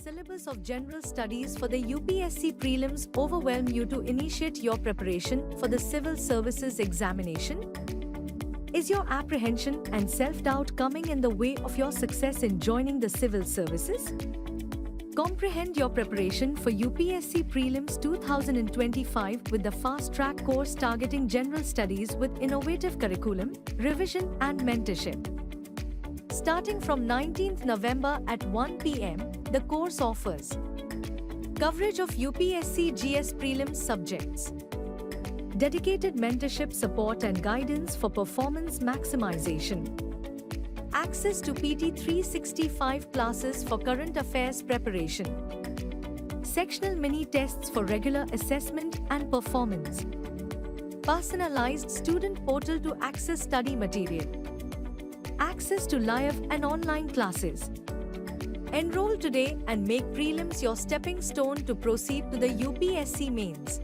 Syllabus of General Studies for the UPSC Prelims overwhelm you to initiate your preparation for the Civil Services examination? Is your apprehension and self-doubt coming in the way of your success in joining the Civil Services? Comprehend your preparation for UPSC Prelims 2025 with the fast-track course targeting general studies with innovative curriculum, revision and mentorship. Starting from 19th November at 1 p.m, the course offers coverage of UPSC GS Prelims subjects, dedicated mentorship support and guidance for performance maximization, access to PT 365 classes for current affairs preparation, sectional mini tests for regular assessment and performance, personalized student portal to access study material, access to live and online classes. Enroll today and make prelims your stepping stone to proceed to the UPSC mains.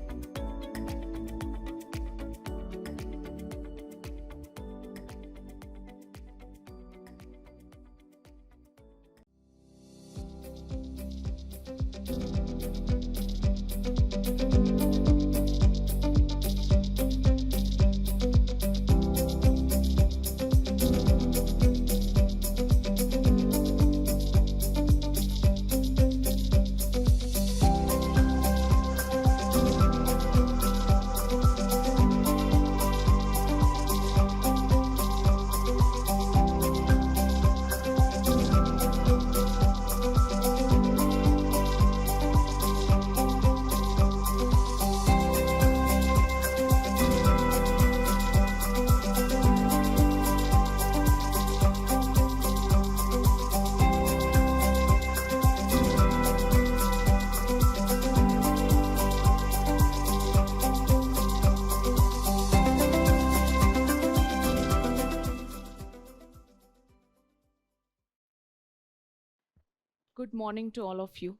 Good morning to all of you.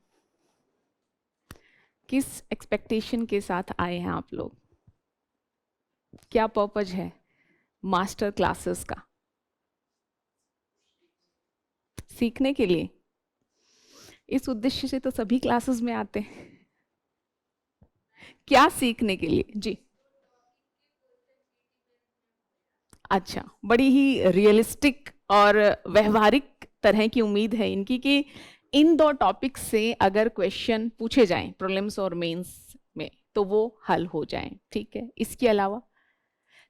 किस expectation के साथ आए हैं आप लोग? क्या purpose है master classes का? सीखने के लिए। इस उद्देश्य से तो सभी क्लासेस में आते हैं। क्या सीखने के लिए? जी अच्छा, बड़ी ही रियलिस्टिक और व्यवहारिक तरह की उम्मीद है इनकी कि इन दो टॉपिक्स से अगर क्वेश्चन पूछे जाएं प्रीलिम्स और मेंस में तो वो हल हो जाएं। ठीक है, इसके अलावा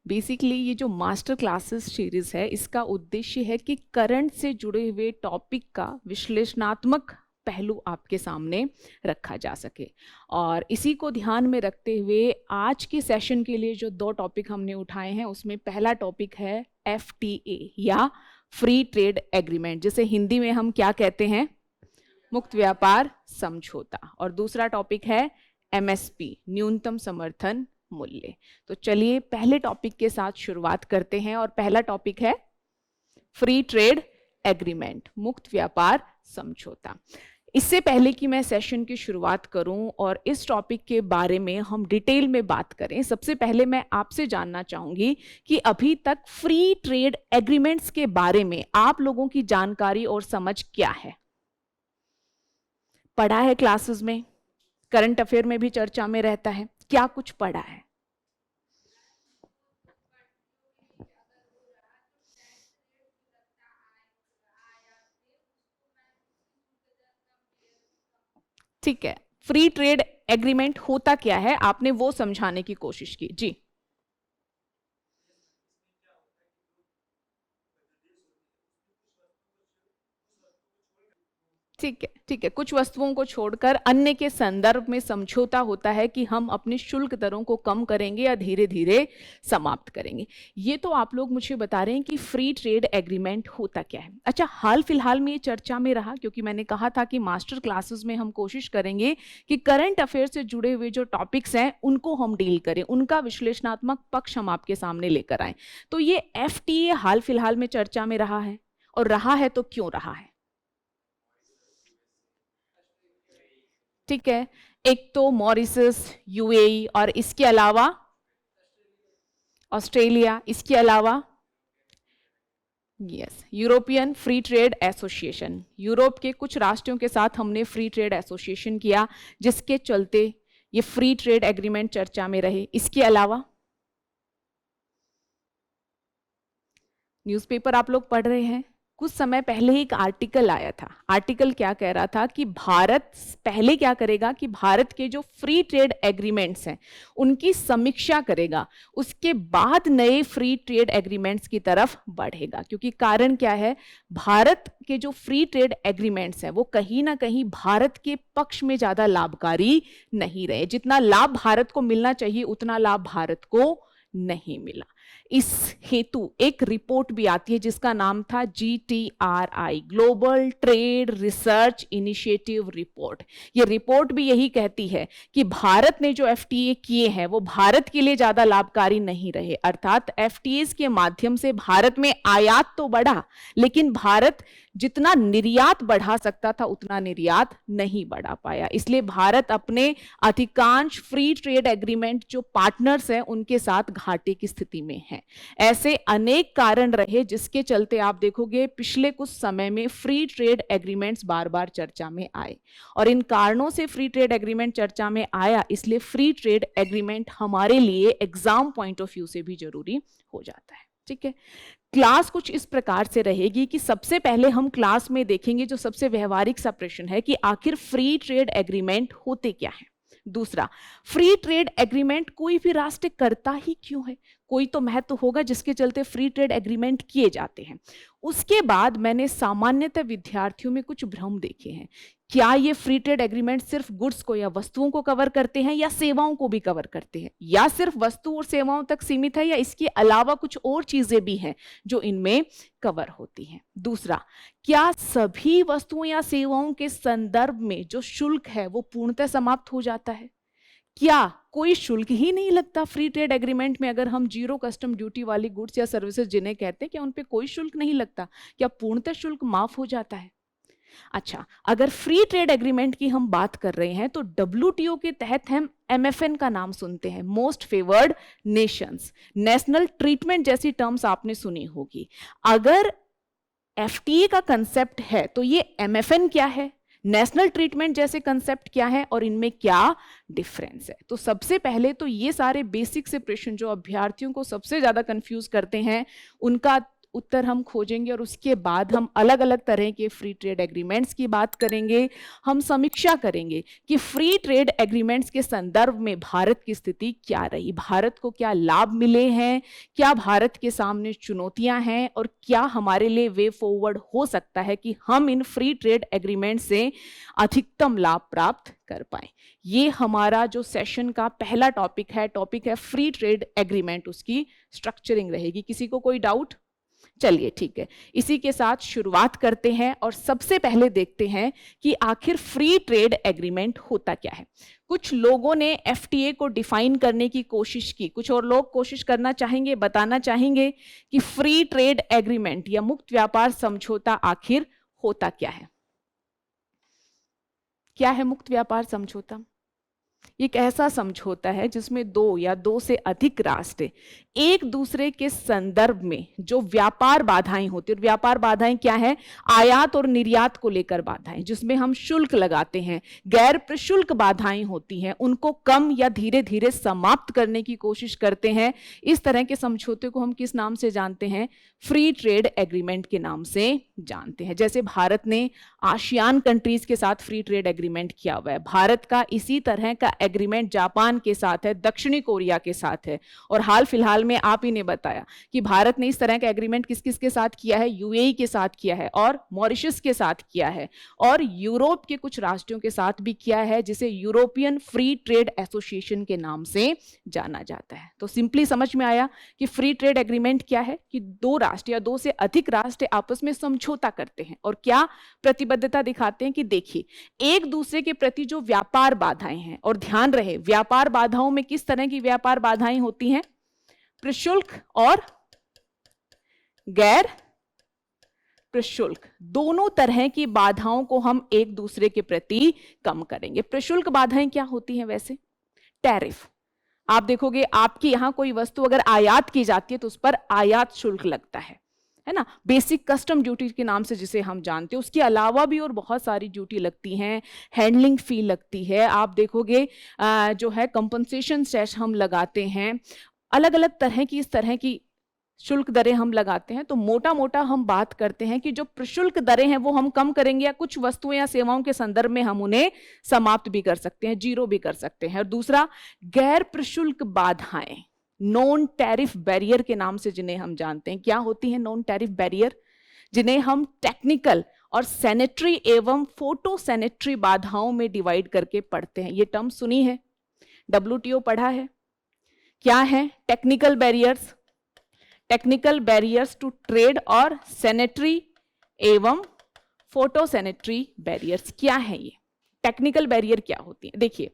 बेसिकली ये जो मास्टर क्लासेस सीरीज है इसका उद्देश्य है कि करंट से जुड़े हुए टॉपिक का विश्लेषणात्मक पहलू आपके सामने रखा जा सके। और इसी को ध्यान में रखते हुए आज के सेशन के लिए जो दो टॉपिक हमने उठाए हैं उसमें पहला टॉपिक है FTA या फ्री ट्रेड एग्रीमेंट, जिसे हिंदी में हम क्या कहते हैं? मुक्त व्यापार समझौता। और दूसरा टॉपिक है MSP न्यूनतम समर्थन मूल्य। तो चलिए पहले टॉपिक के साथ शुरुआत करते हैं और पहला टॉपिक है फ्री ट्रेड एग्रीमेंट, मुक्त व्यापार समझौता। इससे पहले कि मैं सेशन की शुरुआत करूं और इस टॉपिक के बारे में हम डिटेल में बात करें, सबसे पहले मैं आपसे जानना चाहूंगी कि अभी तक फ्री ट्रेड एग्रीमेंट्स के बारे में आप लोगों की जानकारी और समझ क्या है? पढ़ा है क्लासेस में, करंट अफेयर में भी चर्चा में रहता है, क्या कुछ पढ़ा है? ठीक है, फ्री ट्रेड एग्रीमेंट होता क्या है, आपने वो समझाने की कोशिश की। जी ठीक है, ठीक है। कुछ वस्तुओं को छोड़कर अन्य के संदर्भ में समझौता होता है कि हम अपनी शुल्क दरों को कम करेंगे या धीरे धीरे समाप्त करेंगे। ये तो आप लोग मुझे बता रहे हैं कि फ्री ट्रेड एग्रीमेंट होता क्या है। अच्छा, हाल फिलहाल में ये चर्चा में रहा, क्योंकि मैंने कहा था कि मास्टर क्लासेस में हम कोशिश करेंगे कि करंट अफेयर से जुड़े हुए जो टॉपिक्स हैं उनको हम डील करें, उनका विश्लेषणात्मक पक्ष हम आपके सामने लेकर आए। तो ये एफटीए हाल फिलहाल में चर्चा में रहा है, और रहा है तो क्यों रहा है? ठीक है, एक तो मॉरिशस, यूएई, और इसके अलावा ऑस्ट्रेलिया, इसके अलावा yes European free trade association. Europe के कुछ राष्ट्रों के साथ हमने फ्री ट्रेड एसोसिएशन किया, जिसके चलते ये फ्री ट्रेड एग्रीमेंट चर्चा में रहे। इसके अलावा न्यूज़पेपर आप लोग पढ़ रहे हैं, कुछ समय पहले ही एक आर्टिकल आया था। आर्टिकल क्या कह रहा था कि भारत पहले क्या करेगा कि भारत के जो फ्री ट्रेड एग्रीमेंट्स हैं उनकी समीक्षा करेगा, उसके बाद नए फ्री ट्रेड एग्रीमेंट्स की तरफ बढ़ेगा। क्योंकि कारण क्या है, भारत के जो फ्री ट्रेड एग्रीमेंट्स हैं वो कहीं ना कहीं भारत के पक्ष में ज्यादा लाभकारी नहीं रहे। जितना लाभ भारत को मिलना चाहिए उतना लाभ भारत को नहीं मिला। इस हेतु एक रिपोर्ट भी आती है जिसका नाम था GTRI, global trade research initiative report. ये रिपोर्ट भी यही कहती है कि भारत ने जो FTA किए हैं वो भारत के लिए ज्यादा लाभकारी नहीं रहे। अर्थात FTAs के माध्यम से भारत में आयात तो बढ़ा, लेकिन भारत जितना निर्यात बढ़ा सकता था उतना निर्यात नहीं बढ़ा पाया। इसलिए भारत अपने अधिकांश फ्री ट्रेड एग्रीमेंट जो पार्टनर्स हैं उनके साथ घाटे की स्थिति में है। ऐसे अनेक कारण रहे जिसके चलते आप देखोगे पिछले कुछ समय में फ्री ट्रेड एग्रीमेंट्स बार बार चर्चा में आए, और इन कारणों से फ्री ट्रेड एग्रीमेंट चर्चा में आया। इसलिए फ्री ट्रेड एग्रीमेंट हमारे लिए एग्जाम पॉइंट ऑफ व्यू से भी जरूरी हो जाता है। ठीक है, क्लास कुछ इस प्रकार से रहेगी कि सबसे पहले हम क्लास में देखेंगे जो सबसे व्यवहारिक सा प्रश्न है कि आखिर फ्री ट्रेड एग्रीमेंट होते क्या है। दूसरा, फ्री ट्रेड एग्रीमेंट कोई भी राष्ट्र करता ही क्यों है, कोई तो महत्व होगा जिसके चलते फ्री ट्रेड एग्रीमेंट किए जाते हैं। उसके बाद मैंने सामान्यतः विद्यार्थियों में कुछ भ्रम देखे हैं। क्या ये फ्री ट्रेड एग्रीमेंट सिर्फ गुड्स को या वस्तुओं को कवर करते हैं या सेवाओं को भी कवर करते हैं, या सिर्फ वस्तु और सेवाओं तक सीमित है, या इसके अलावा कुछ और चीजें भी हैं जो इनमें कवर होती हैं। दूसरा, क्या सभी वस्तुओं या सेवाओं के संदर्भ में जो शुल्क है वो पूर्णतः समाप्त हो जाता है? क्या कोई शुल्क ही नहीं लगता फ्री ट्रेड एग्रीमेंट में? अगर हम जीरो कस्टम ड्यूटी वाली गुड्स या सर्विसेज जिन्हें कहते हैं, क्या उन पे कोई शुल्क नहीं लगता? क्या पूर्णतः शुल्क माफ हो जाता है? अच्छा, अगर फ्री ट्रेड एग्रीमेंट की हम बात कर रहे हैं तो WTO के तहत हम MFN का नाम सुनते हैं, most favoured Nations, national treatment जैसी टर्म्स आपने सुनी होगी। अगर FTA का कंसेप्ट है तो ये MFN क्या है, नेशनल ट्रीटमेंट जैसे कंसेप्ट क्या है, और इनमें क्या डिफरेंस है? तो सबसे पहले तो ये सारे बेसिक से प्रश्न जो अभ्यर्थियों को सबसे ज्यादा कंफ्यूज करते हैं उनका उत्तर हम खोजेंगे, और उसके बाद हम अलग अलग तरह के फ्री ट्रेड एग्रीमेंट्स की बात करेंगे। हम समीक्षा करेंगे कि फ्री ट्रेड एग्रीमेंट्स के संदर्भ में भारत की स्थिति क्या रही, भारत को क्या लाभ मिले हैं, क्या भारत के सामने चुनौतियां हैं, और क्या हमारे लिए वे फॉरवर्ड हो सकता है कि हम इन फ्री ट्रेड एग्रीमेंट से अधिकतम लाभ प्राप्त कर पाए। ये हमारा जो सेशन का पहला टॉपिक है फ्री ट्रेड एग्रीमेंट, उसकी स्ट्रक्चरिंग रहेगी। किसी को कोई डाउट? चलिए ठीक है, इसी के साथ शुरुआत करते हैं और सबसे पहले देखते हैं कि आखिर फ्री ट्रेड एग्रीमेंट होता क्या है। कुछ लोगों ने FTA को डिफाइन करने की कोशिश की, कुछ और लोग कोशिश करना चाहेंगे, बताना चाहेंगे कि फ्री ट्रेड एग्रीमेंट या मुक्त व्यापार समझौता आखिर होता क्या है। क्या है मुक्त व्यापार समझौता? एक ऐसा समझौता है जिसमें दो या दो से अधिक राष्ट्र एक दूसरे के संदर्भ में जो व्यापार बाधाएं होती है, और व्यापार बाधाएं क्या है? आयात और निर्यात को लेकर बाधाएं, जिसमें हम शुल्क लगाते हैं, गैर प्रशुल्क बाधाएं होती हैं, उनको कम या धीरे धीरे समाप्त करने की कोशिश करते हैं। इस तरह के समझौते को हम किस नाम से जानते हैं? फ्री ट्रेड एग्रीमेंट के नाम से जानते हैं। जैसे भारत ने आसियान कंट्रीज के साथ फ्री ट्रेड एग्रीमेंट किया हुआ है, भारत का इसी तरह का एग्रीमेंट जापान के साथ है, दक्षिणी कोरिया के साथ है, और हाल फिलहाल में आप ही ने बताया कि भारत ने इस तरह का एग्रीमेंट किस किस के साथ किया है, यूएई के साथ किया है और मॉरिशस के साथ किया है, और यूरोप के कुछ राष्ट्रों के साथ भी किया है, जिसे यूरोपियन फ्री ट्रेड एसोसिएशन के नाम से जाना जाता है। तो सिंपली समझ में आया कि फ्री ट्रेड एग्रीमेंट क्या है, कि दो राष्ट्र या दो से अधिक राष्ट्र आपस में समझौता करते हैं और क्या प्रतिबद्धता दिखाते हैं कि देखिए एक दूसरे के प्रति जो व्यापार बाधाएं हैं, और ध्यान रहे व्यापार बाधाओं में किस तरह की व्यापार बाधाएं होती हैं, प्रशुल्क और गैर प्रशुल्क, दोनों तरह की बाधाओं को हम एक दूसरे के प्रति कम करेंगे। प्रशुल्क बाधाएं क्या होती हैं वैसे, टैरिफ। आप देखोगे आपकी यहां कोई वस्तु अगर आयात की जाती है तो उस पर आयात शुल्क लगता है ना, बेसिक कस्टम ड्यूटी के नाम से जिसे हम जानते हैं। उसके अलावा भी और बहुत सारी ड्यूटी लगती हैं, हैंडलिंग फी लगती है, आप देखोगे जो है कंपनसेशन सेस हम लगाते हैं, अलग अलग तरह की इस तरह की शुल्क दरें हम लगाते हैं। तो मोटा मोटा हम बात करते हैं कि जो प्रशुल्क दरें हैं वो हम कम करेंगे, या कुछ वस्तुएं या सेवाओं के संदर्भ में हम उन्हें समाप्त भी कर सकते हैं, जीरो भी कर सकते हैं। और दूसरा, गैर प्रशुल्क बाधाएं, नॉन टैरिफ बैरियर के नाम से जिन्हें हम जानते हैं। क्या होती है नॉन टैरिफ बैरियर, जिन्हें हम टेक्निकल और सैनिटरी एवं फोटो सैनिटरी बाधाओं में डिवाइड करके पढ़ते हैं। ये टर्म सुनी है, WTO पढ़ा है। क्या है technical barriers, technical barriers to trade और सैनिटरी एवं फोटो सैनिटरी बैरियर्स। क्या है ये टेक्निकल बैरियर, क्या होती है? देखिए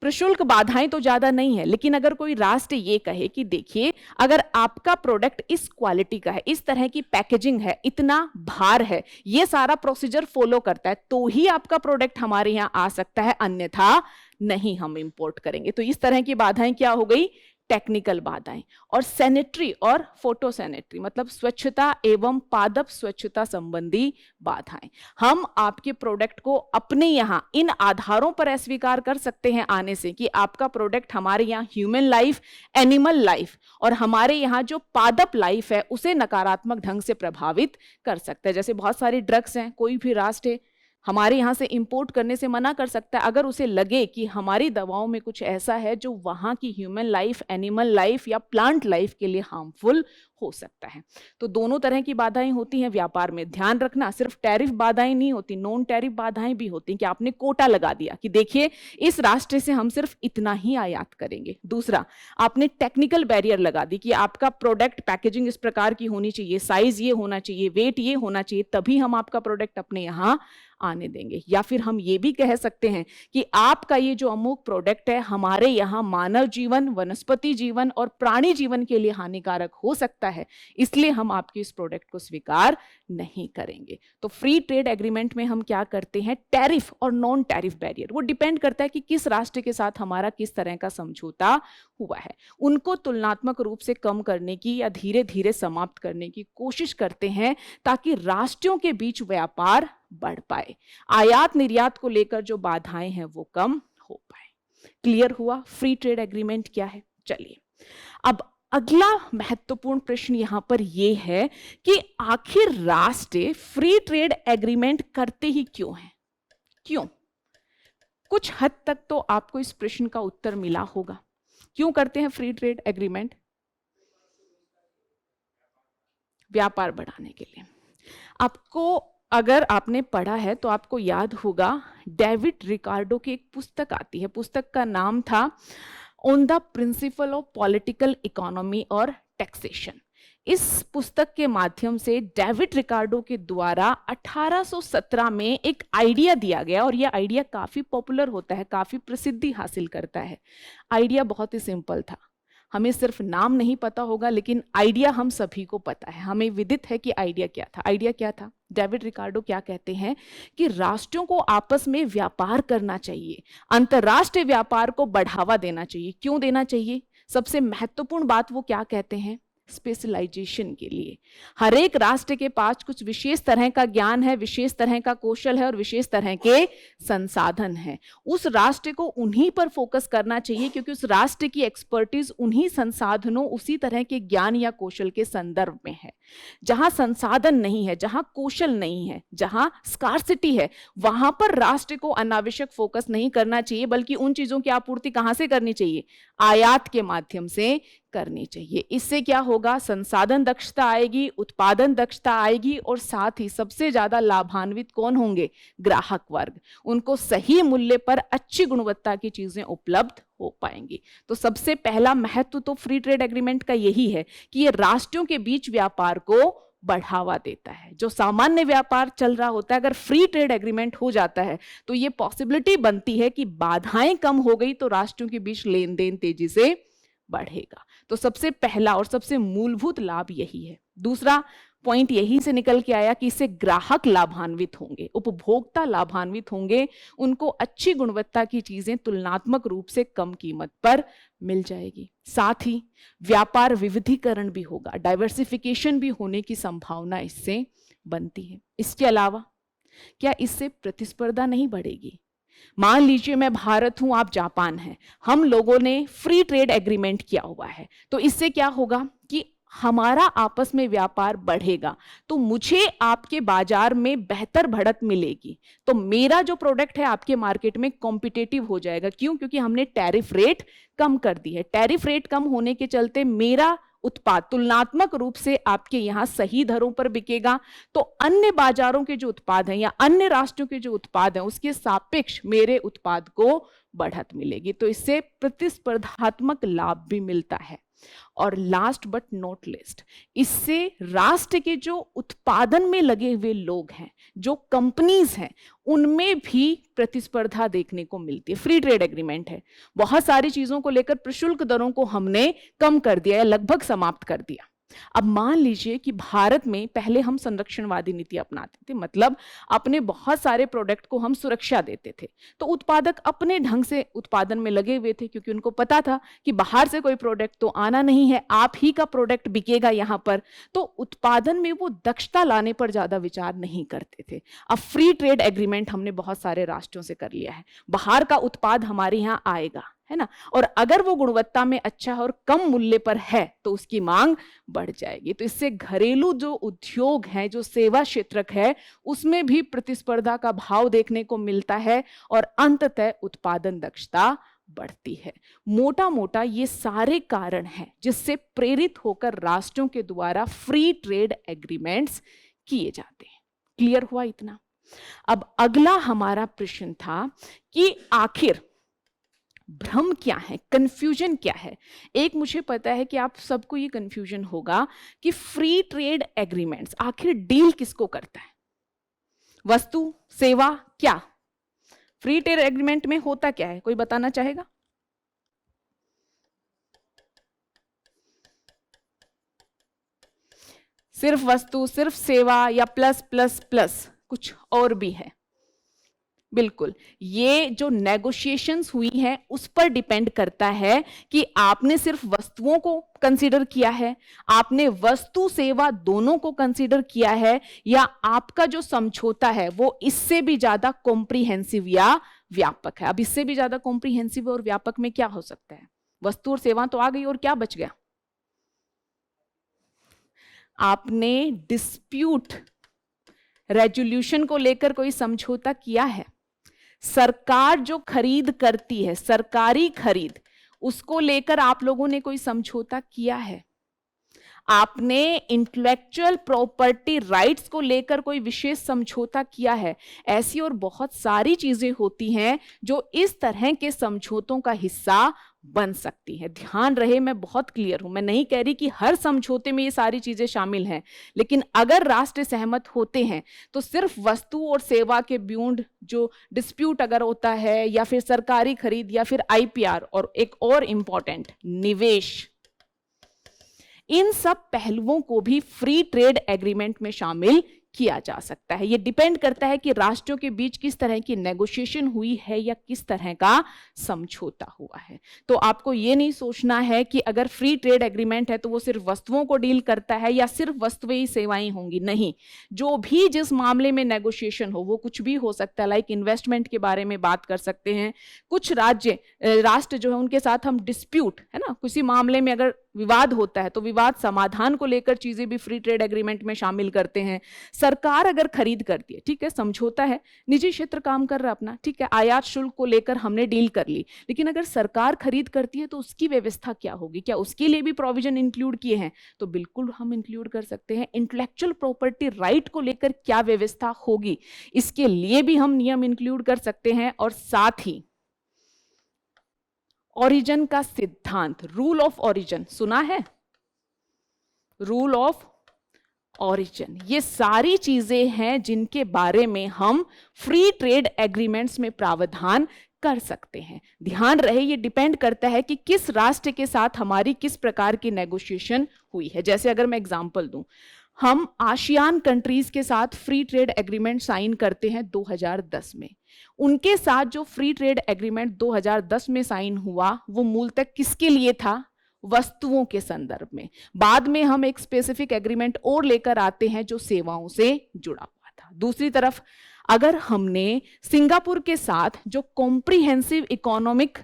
प्रशुल्क बाधाएं तो ज्यादा नहीं है, लेकिन अगर कोई राष्ट्र ये कहे कि देखिए अगर आपका प्रोडक्ट इस क्वालिटी का है, इस तरह की पैकेजिंग है, इतना भार है, ये सारा प्रोसीजर फॉलो करता है, तो ही आपका प्रोडक्ट हमारे यहाँ आ सकता है, अन्यथा नहीं हम इंपोर्ट करेंगे। तो इस तरह की बाधाएं क्या हो गई, टेक्निकल बाधाएं। और सैनिटरी और फोटो सैनिटरी मतलब स्वच्छता एवं पादप स्वच्छता संबंधी बाधाएं। हम आपके प्रोडक्ट को अपने यहां इन आधारों पर अस्वीकार कर सकते हैं आने से कि आपका प्रोडक्ट हमारे यहां ह्यूमन लाइफ, एनिमल लाइफ और हमारे यहां जो पादप लाइफ है उसे नकारात्मक ढंग से प्रभावित कर सकता है। जैसे बहुत सारी ड्रग्स हैं, कोई भी राष्ट्र हमारे यहाँ से इंपोर्ट करने से मना कर सकता है अगर उसे लगे कि हमारी दवाओं में कुछ ऐसा है जो वहाँ की ह्यूमन लाइफ, एनिमल लाइफ या प्लांट लाइफ के लिए हार्मफुल हो सकता है। तो दोनों तरह की बाधाएं होती हैं व्यापार में। ध्यान रखना, सिर्फ टैरिफ बाधाएं नहीं होती, नॉन टैरिफ बाधाएं भी होती हैं कि आपने कोटा लगा दिया कि देखिए इस राष्ट्र से हम सिर्फ इतना ही आयात करेंगे। दूसरा, आपने टेक्निकल बैरियर लगा दी कि आपका प्रोडक्ट पैकेजिंग इस प्रकार की होनी चाहिए, साइज ये होना चाहिए, वेट ये होना चाहिए, तभी हम आपका प्रोडक्ट अपने यहाँ आने देंगे। या फिर हम ये भी कह सकते हैं कि आपका ये जो अमुक प्रोडक्ट है हमारे यहाँ मानव जीवन, वनस्पति जीवन और प्राणी जीवन के लिए हानिकारक हो सकता है, इसलिए हम आपके इस प्रोडक्ट को स्वीकार नहीं करेंगे। तो फ्री ट्रेड एग्रीमेंट में हम क्या करते हैं, टैरिफ और नॉन टैरिफ बैरियर, वो डिपेंड करता है कि किस राष्ट्र के साथ हमारा किस तरह का समझौता हुआ है, उनको तुलनात्मक रूप से कम करने की या धीरे धीरे समाप्त करने की कोशिश करते हैं ताकि राष्ट्रों के बीच व्यापार बढ़ पाए, आयात निर्यात को लेकर जो बाधाएं हैं वो कम हो पाए। क्लियर हुआ फ्री ट्रेड एग्रीमेंट क्या है? चलिए अब अगला महत्वपूर्ण प्रश्न यहां पर यह है कि आखिर राष्ट्र फ्री ट्रेड एग्रीमेंट करते ही क्यों हैं? क्यों? कुछ हद तक तो आपको इस प्रश्न का उत्तर मिला होगा। क्यों करते हैं फ्री ट्रेड एग्रीमेंट? व्यापार बढ़ाने के लिए। आपको अगर आपने पढ़ा है तो आपको याद होगा डेविड रिकार्डो की एक पुस्तक आती है, पुस्तक का नाम था on the principle of political economy और टैक्सेशन। इस पुस्तक के माध्यम से डेविड रिकार्डो के द्वारा 1817 में एक आइडिया दिया गया और यह आइडिया काफी पॉपुलर होता है, काफी प्रसिद्धि हासिल करता है। आइडिया बहुत ही सिंपल था, हमें सिर्फ नाम नहीं पता होगा लेकिन आइडिया हम सभी को पता है, हमें विदित है कि आइडिया क्या था। आइडिया क्या था? डेविड रिकार्डो क्या कहते हैं कि राष्ट्रों को आपस में व्यापार करना चाहिए, अंतरराष्ट्रीय व्यापार को बढ़ावा देना चाहिए। क्यों देना चाहिए? सबसे महत्वपूर्ण बात वो क्या कहते हैं? स्पेशलाइजेशन के लिए। हर एक राष्ट्र के पास कुछ विशेष तरह का ज्ञान है, विशेष तरह का कौशल है और विशेष तरह के संसाधन है। उस राष्ट्र को उन्हीं पर फोकस करना चाहिए, क्योंकि उस राष्ट्र की एक्सपर्टीज उन्हीं संसाधनों, उसी तरह के ज्ञान या कौशल के संदर्भ में है। जहां संसाधन नहीं है, जहां कौशल नहीं है, जहां स्कार्सिटी है, वहां पर राष्ट्र को अनावश्यक फोकस नहीं करना चाहिए, बल्कि उन चीजों की आपूर्ति कहां से करनी चाहिए? आयात के माध्यम से करनी चाहिए। इससे क्या होगा? संसाधन दक्षता आएगी, उत्पादन दक्षता आएगी, और साथ ही सबसे ज्यादा लाभान्वित कौन होंगे? ग्राहक वर्ग। उनको सही मूल्य पर अच्छी गुणवत्ता की चीजें उपलब्ध हो पाएंगी। तो सबसे पहला महत्व तो फ्री ट्रेड एग्रीमेंट का यही है कि ये राष्ट्रों के बीच व्यापार को बढ़ावा देता है। जो सामान्य व्यापार चल रहा होता है, अगर फ्री ट्रेड एग्रीमेंट हो जाता है तो ये पॉसिबिलिटी बनती है कि बाधाएं कम हो गई तो राष्ट्रों के बीच लेन देन तेजी से बढ़ेगा। तो सबसे पहला और सबसे मूलभूत लाभ यही है। दूसरा पॉइंट यही से निकल के आया कि इससे ग्राहक लाभान्वित होंगे, उपभोक्ता लाभान्वित होंगे, उनको अच्छी गुणवत्ता की चीजें तुलनात्मक रूप से कम कीमत पर मिल जाएगी। साथ ही व्यापार विविधीकरण भी होगा, डाइवर्सिफिकेशन भी होने की संभावना इससे बनती है। इसके अलावा क्या इससे प्रतिस्पर्धा नहीं बढ़ेगी? मान लीजिए मैं भारत हूं, आप जापान हैं, हम लोगों ने फ्री ट्रेड एग्रीमेंट किया हुआ है, तो इससे क्या होगा कि हमारा आपस में व्यापार बढ़ेगा, तो मुझे आपके बाजार में बेहतर बढ़त मिलेगी, तो मेरा जो प्रोडक्ट है आपके मार्केट में कॉम्पिटिटिव हो जाएगा। क्यों? क्योंकि हमने टैरिफ रेट कम कर दी है। टैरिफ रेट कम होने के चलते मेरा उत्पाद तुलनात्मक रूप से आपके यहां सही दरों पर बिकेगा, तो अन्य बाजारों के जो उत्पाद हैं या अन्य राष्ट्रों के जो उत्पाद हैं उसके सापेक्ष मेरे उत्पाद को बढ़त मिलेगी। तो इससे प्रतिस्पर्धात्मक लाभ भी मिलता है। और लास्ट बट नॉट लिस्ट, इससे राष्ट्र के जो उत्पादन में लगे हुए लोग हैं, जो कंपनीज हैं, उनमें भी प्रतिस्पर्धा देखने को मिलती है। फ्री ट्रेड एग्रीमेंट है, बहुत सारी चीजों को लेकर प्रशुल्क दरों को हमने कम कर दिया या लगभग समाप्त कर दिया। अब मान लीजिए कि भारत में पहले हम संरक्षणवादी नीति अपनाते थे, मतलब अपने बहुत सारे प्रोडक्ट को हम सुरक्षा देते थे, तो उत्पादक अपने ढंग से उत्पादन में लगे हुए थे, क्योंकि उनको पता था कि बाहर से कोई प्रोडक्ट तो आना नहीं है, आप ही का प्रोडक्ट बिकेगा यहाँ पर, तो उत्पादन में वो दक्षता लाने पर ज्यादा विचार नहीं करते थे। अब फ्री ट्रेड एग्रीमेंट हमने बहुत सारे राष्ट्रों से कर लिया है, बाहर का उत्पाद हमारे यहाँ आएगा, है ना, और अगर वो गुणवत्ता में अच्छा है और कम मूल्य पर है तो उसकी मांग बढ़ जाएगी। तो इससे घरेलू जो उद्योग है, जो सेवा क्षेत्र है, उसमें भी प्रतिस्पर्धा का भाव देखने को मिलता है और अंततः उत्पादन दक्षता बढ़ती है। मोटा मोटा ये सारे कारण हैं जिससे प्रेरित होकर राष्ट्रों के द्वारा फ्री ट्रेड एग्रीमेंट्स किए जाते हैं। क्लियर हुआ इतना? अब अगला हमारा प्रश्न था कि आखिर भ्रम क्या है, कंफ्यूजन क्या है। एक मुझे पता है कि आप सबको ये कंफ्यूजन होगा कि फ्री ट्रेड एग्रीमेंट्स आखिर डील किसको करता है? वस्तु, सेवा, क्या? फ्री ट्रेड एग्रीमेंट में होता क्या है, कोई बताना चाहेगा? सिर्फ वस्तु, सिर्फ सेवा, या प्लस प्लस प्लस कुछ और भी है? बिल्कुल, ये जो नेगोशिएशंस हुई हैं उस पर डिपेंड करता है कि आपने सिर्फ वस्तुओं को कंसीडर किया है, आपने वस्तु सेवा दोनों को कंसीडर किया है, या आपका जो समझौता है वो इससे भी ज्यादा कॉम्प्रिहेंसिव या व्यापक है। अब इससे भी ज्यादा कॉम्प्रिहेंसिव और व्यापक में क्या हो सकता है? वस्तु और सेवा तो आ गई, और क्या बच गया? आपने डिस्प्यूट रेजोल्यूशन को लेकर कोई समझौता किया है? सरकार जो खरीद करती है, सरकारी खरीद, उसको लेकर आप लोगों ने कोई समझौता किया है? आपने इंटेलेक्चुअल प्रॉपर्टी राइट्स को लेकर कोई विशेष समझौता किया है? ऐसी और बहुत सारी चीजें होती हैं जो इस तरह के समझौतों का हिस्सा बन सकती है। ध्यान रहे, मैं बहुत क्लियर हूं, मैं नहीं कह रही कि हर समझौते में ये सारी चीजें शामिल हैं, लेकिन अगर राष्ट्र सहमत होते हैं तो सिर्फ वस्तु और सेवा के बियॉन्ड जो डिस्प्यूट अगर होता है, या फिर सरकारी खरीद, या फिर आईपीआर, और एक और इंपॉर्टेंट निवेश, इन सब पहलुओं को भी फ्री ट्रेड एग्रीमेंट में शामिल किया जा सकता है। ये डिपेंड करता है कि राष्ट्रों के बीच किस तरह की नेगोशिएशन हुई है या किस तरह का समझौता हुआ है। तो आपको ये नहीं सोचना है कि अगर फ्री ट्रेड एग्रीमेंट है तो वो सिर्फ वस्तुओं को डील करता है या सिर्फ वस्तुएं ही सेवाएं होंगी, नहीं। जो भी जिस मामले में नेगोशिएशन हो वो कुछ भी हो सकता है। लाइक इन्वेस्टमेंट के बारे में बात कर सकते हैं। कुछ राष्ट्र जो है उनके साथ हम डिस्प्यूट, है ना, किसी मामले में अगर विवाद होता है तो विवाद समाधान को लेकर चीजें भी फ्री ट्रेड एग्रीमेंट में शामिल करते हैं। सरकार अगर खरीद करती है, ठीक है, समझौता है, निजी क्षेत्र काम कर रहा अपना, ठीक है, आयात शुल्क को लेकर हमने डील कर ली, लेकिन अगर सरकार खरीद करती है तो उसकी व्यवस्था क्या होगी, क्या उसके लिए भी प्रोविजन इंक्लूड किए हैं? तो बिल्कुल हम इंक्लूड कर सकते हैं। इंटेलेक्चुअल प्रॉपर्टी राइट को लेकर क्या व्यवस्था होगी, इसके लिए भी हम नियम इंक्लूड कर सकते हैं। और साथ ही ओरिजिन का सिद्धांत, रूल ऑफ ओरिजिन सुना है? रूल ऑफ ओरिजिन, ये सारी चीजें हैं जिनके बारे में हम फ्री ट्रेड एग्रीमेंट्स में प्रावधान कर सकते हैं। ध्यान रहे ये डिपेंड करता है कि किस राष्ट्र के साथ हमारी किस प्रकार की नेगोशिएशन हुई है। जैसे अगर मैं एग्जांपल दूं, हम आसियान कंट्रीज के साथ फ्री ट्रेड एग्रीमेंट साइन करते हैं 2010 में। उनके साथ जो फ्री ट्रेड एग्रीमेंट 2010 में साइन हुआ वो मूलतः किसके लिए था? वस्तुओं के संदर्भ में। बाद में हम एक स्पेसिफिक एग्रीमेंट और लेकर आते हैं जो सेवाओं से जुड़ा हुआ था। दूसरी तरफ अगर हमने सिंगापुर के साथ जो कॉम्प्रिहेंसिव इकोनॉमिक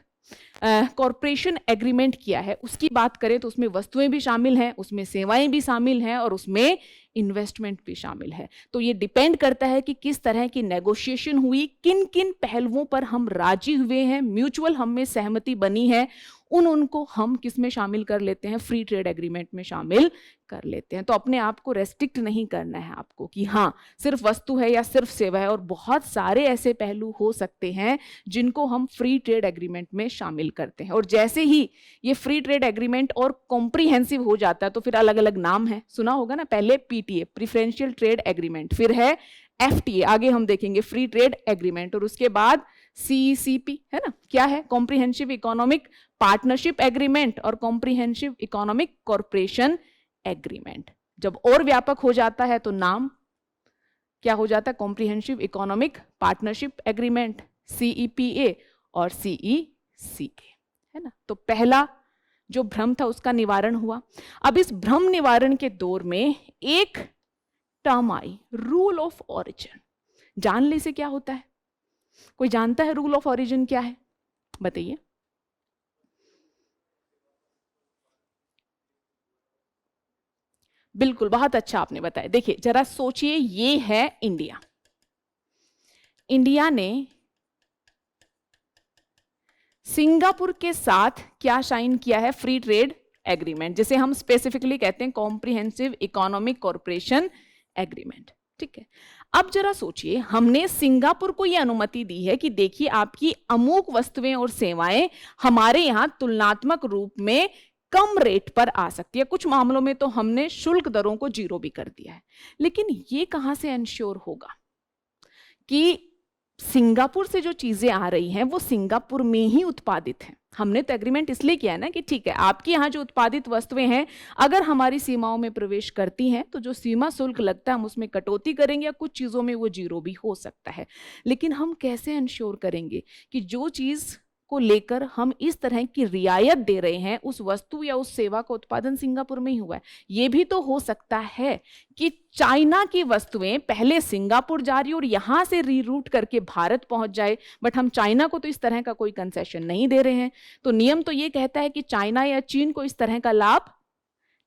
कॉरपोरेशन एग्रीमेंट किया है उसकी बात करें तो उसमें वस्तुएं भी शामिल हैं, उसमें सेवाएं भी शामिल हैं और उसमें इन्वेस्टमेंट भी शामिल है। तो ये डिपेंड करता है कि किस तरह की नेगोशिएशन हुई, किन किन पहलुओं पर हम राजी हुए हैं, म्यूचुअल हम में सहमति बनी है, उनको हम किस में शामिल कर लेते हैं? फ्री ट्रेड एग्रीमेंट में शामिल कर लेते हैं। तो अपने आप को रेस्ट्रिक्ट नहीं करना है आपको कि हाँ सिर्फ वस्तु है या सिर्फ सेवा है, और बहुत सारे ऐसे पहलू हो सकते हैं जिनको हम फ्री ट्रेड एग्रीमेंट में शामिल करते हैं। और जैसे ही ये फ्री ट्रेड एग्रीमेंट और कॉम्प्रिहेंसिव हो जाता है तो फिर अलग अलग नाम है, सुना होगा ना, पहले पीटीए प्रेफरेंशियल ट्रेड एग्रीमेंट, फिर है एफटीए, आगे हम देखेंगे फ्री ट्रेड एग्रीमेंट, और उसके बाद सीईसीपी, है ना, क्या है? कॉम्प्रिहेंसिव इकोनॉमिक पार्टनरशिप एग्रीमेंट और कॉम्प्रिहेंसिव इकोनॉमिक कॉर्पोरेशन एग्रीमेंट। जब और व्यापक हो जाता है तो नाम क्या हो जाता है? Comprehensive economic partnership agreement, CEPA और सीईसीके, है ना। तो पहला जो भ्रम था उसका निवारण हुआ। अब इस भ्रम निवारण के दौर में एक term I, rule of origin. जान ले से क्या होता है? कोई जानता है रूल ऑफ ओरिजिन क्या है? बताइए। बिल्कुल, बहुत अच्छा आपने बताया। देखिए जरा सोचिए, ये है इंडिया। इंडिया ने सिंगापुर के साथ क्या साइन किया है? फ्री ट्रेड एग्रीमेंट, जिसे हम स्पेसिफिकली कहते हैं कॉम्प्रिहेंसिव इकोनॉमिक कॉर्पोरेशन एग्रीमेंट, ठीक है। अब जरा सोचिए, हमने सिंगापुर को यह अनुमति दी है कि देखिए आपकी अमुक वस्तुएं और सेवाएं हमारे यहां तुलनात्मक रूप में कम रेट पर आ सकती है। कुछ मामलों में तो हमने शुल्क दरों को 0 भी कर दिया है। लेकिन ये कहां से एंश्योर होगा कि सिंगापुर से जो चीजें आ रही हैं वो सिंगापुर में ही उत्पादित हैं? हमने तो एग्रीमेंट इसलिए किया है ना कि ठीक है आपके यहाँ जो उत्पादित वस्तुएं हैं अगर हमारी सीमाओं में प्रवेश करती हैं तो जो सीमा शुल्क लगता है हम उसमें कटौती करेंगे, या कुछ चीजों में वो 0 भी हो सकता है। लेकिन हम कैसे इंश्योर करेंगे कि जो चीज को लेकर हम इस तरह की रियायत दे रहे हैं उस वस्तु या उस सेवा का उत्पादन सिंगापुर में ही हुआ है? ये भी तो हो सकता है कि चाइना की वस्तुएं पहले सिंगापुर जा रही और यहां से रीरूट करके भारत पहुंच जाए, बट हम चाइना को तो इस तरह का कोई कंसेशन नहीं दे रहे हैं। तो नियम तो ये कहता है कि चाइना या चीन को इस तरह का लाभ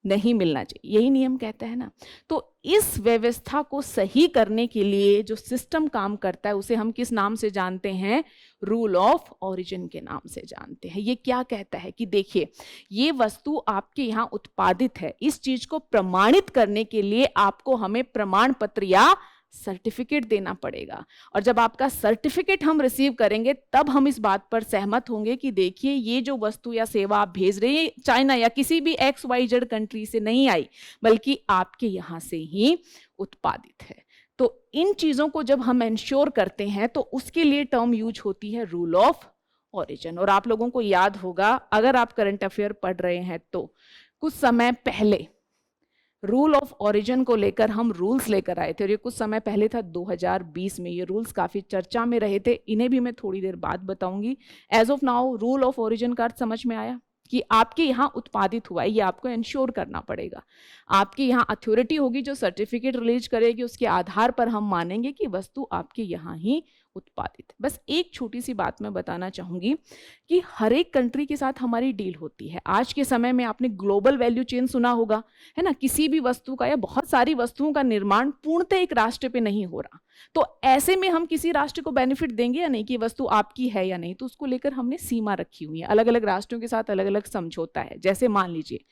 नहीं मिलना चाहिए, यही नियम कहता है ना। तो इस व्यवस्था को सही करने के लिए जो सिस्टम काम करता है उसे हम किस नाम से जानते हैं? रूल ऑफ ओरिजिन के नाम से जानते हैं। ये क्या कहता है कि देखिए ये वस्तु आपके यहाँ उत्पादित है, इस चीज को प्रमाणित करने के लिए आपको हमें प्रमाण पत्र या सर्टिफिकेट देना पड़ेगा, और जब आपका सर्टिफिकेट हम रिसीव करेंगे तब हम इस बात पर सहमत होंगे कि देखिए ये जो वस्तु या सेवा आप भेज रहे हैं चाइना या किसी भी XYZ कंट्री से नहीं आई बल्कि आपके यहाँ से ही उत्पादित है। तो इन चीजों को जब हम इंश्योर करते हैं तो उसके लिए टर्म यूज होती है रूल ऑफ ओरिजिन। और आप लोगों को याद होगा अगर आप करंट अफेयर पढ़ रहे हैं तो कुछ समय पहले रूल ऑफ ओरिजिन को लेकर हम रूल्स लेकर आए थे और ये कुछ समय पहले था 2020 में। ये रूल्स काफ़ी चर्चा में रहे थे, इन्हें भी मैं थोड़ी देर बाद बताऊंगी। As of now rule of origin का अर्थ समझ में आया कि आपके यहाँ उत्पादित हुआ है, ये आपको इंश्योर करना पड़ेगा। आपके यहाँ अथॉरिटी होगी जो सर्टिफिकेट रिलीज करेगी, उसके आधार पर हम मानेंगे कि वस्तु आपके यहाँ ही उत्पादित। बस एक छोटी सी बात मैं बताना चाहूंगी कि हर एक कंट्री के साथ हमारी डील होती है। आज के समय में आपने ग्लोबल वैल्यू चेन सुना होगा, है ना। किसी भी वस्तु का या बहुत सारी वस्तुओं का निर्माण पूर्णतः एक राष्ट्र पे नहीं हो रहा, तो ऐसे में हम किसी राष्ट्र को बेनिफिट देंगे या नहीं कि वस्तु आपकी है या नहीं, तो उसको लेकर हमने सीमा रखी हुई है। अलग अलग राष्ट्रों के साथ अलग अलग समझौता है। जैसे मान लीजिए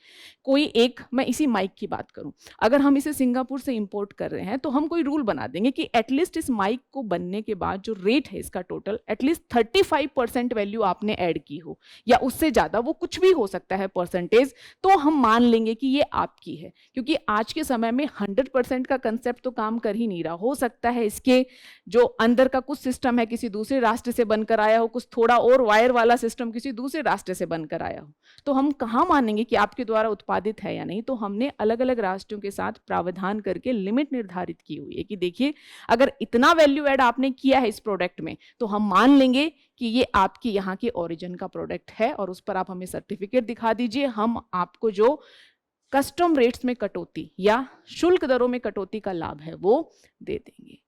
कोई एक, मैं इसी माइक की बात करूं, अगर हम इसे सिंगापुर से इंपोर्ट कर रहे हैं तो हम कोई रूल बना देंगे कि एटलीस्ट इस माइक को बनने के बाद जो रेट है इसका टोटल, एटलीस्ट 35% वैल्यू आपने ऐड की हो या उससे ज्यादा, वो कुछ भी हो सकता है परसेंटेज, तो हम मान लेंगे कि ये आपकी है। क्योंकि आज के समय में 100% का कंसेप्ट तो काम कर ही नहीं रहा। हो सकता है इसके जो अंदर का कुछ सिस्टम है किसी दूसरे राष्ट्र से बनकर आया हो, कुछ थोड़ा और वायर वाला सिस्टम किसी दूसरे राष्ट्र से बनकर आया हो, तो हम कहाँ मानेंगे कि आपके द्वारा उत्पादित है या नहीं। तो हमने अलग अलग राष्ट्रों के साथ प्रावधान करके लिमिट निर्धारित की हुई है कि देखिए अगर इतना वैल्यू ऐड आपने किया है इस प्रोडक्ट में तो हम मान लेंगे कि ये आपके यहाँ के ओरिजिन का प्रोडक्ट है और उस पर आप हमें सर्टिफिकेट दिखा दीजिए, हम आपको जो कस्टम रेट्स में कटौती या शुल्क दरों में कटौती का लाभ है वो दे देंगे।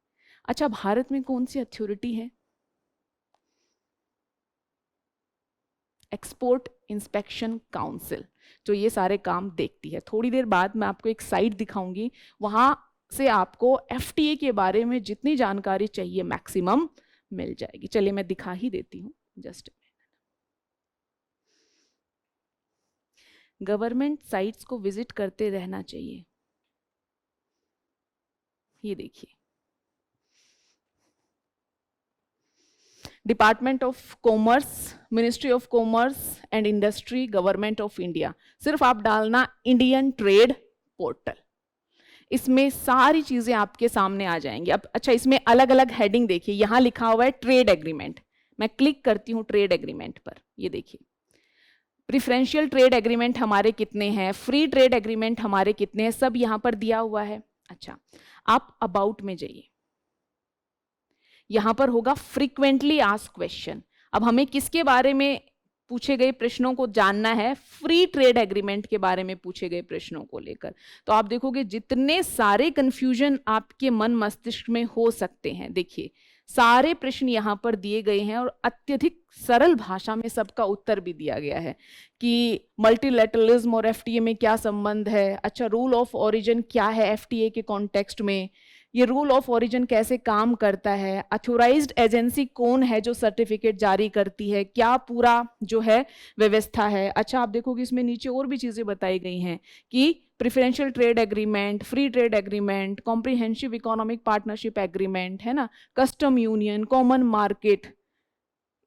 अच्छा, भारत में कौन सी अथॉरिटी है? एक्सपोर्ट इंस्पेक्शन काउंसिल, जो ये सारे काम देखती है। थोड़ी देर बाद मैं आपको एक साइट दिखाऊंगी, वहां से आपको एफटीए के बारे में जितनी जानकारी चाहिए मैक्सिमम मिल जाएगी। चलिए मैं दिखा ही देती हूँ, जस्ट गवर्नमेंट साइट्स को विजिट करते रहना चाहिए। ये देखिए, department of commerce, ministry of commerce and industry, government of India. सिर्फ आप डालना इंडियन ट्रेड पोर्टल, इसमें सारी चीजें आपके सामने आ जाएंगी। अब अच्छा, इसमें अलग अलग हेडिंग देखिए, यहां लिखा हुआ है ट्रेड एग्रीमेंट। मैं क्लिक करती हूं ट्रेड एग्रीमेंट पर, ये देखिए प्रिफरेंशियल ट्रेड एग्रीमेंट हमारे कितने हैं, फ्री ट्रेड एग्रीमेंट हमारे कितने हैं, सब यहां पर दिया हुआ है। अच्छा, आप अबाउट में जाइए, यहां पर होगा फ्रीक्वेंटली आस्क्ड क्वेश्चन। अब हमें किसके बारे में पूछे गए प्रश्नों को जानना है? फ्री ट्रेड एग्रीमेंट के बारे में पूछे गए प्रश्नों को लेकर। तो आप देखोगे जितने सारे कंफ्यूजन आपके मन मस्तिष्क में हो सकते हैं, देखिए सारे प्रश्न यहाँ पर दिए गए हैं और अत्यधिक सरल भाषा में सबका उत्तर भी दिया गया है कि मल्टीलैटरलिज्म और एफटीए में क्या संबंध है। अच्छा, रूल ऑफ ओरिजिन क्या है एफटीए के कॉन्टेक्स्ट में, ये रूल ऑफ ओरिजिन कैसे काम करता है, अथोराइज्ड एजेंसी कौन है जो सर्टिफिकेट जारी करती है, क्या पूरा जो है व्यवस्था है। अच्छा, आप देखोगे इसमें नीचे और भी चीजें बताई गई हैं कि preferential trade agreement, free trade agreement, comprehensive economic partnership agreement, है ना, कस्टम यूनियन, कॉमन मार्केट,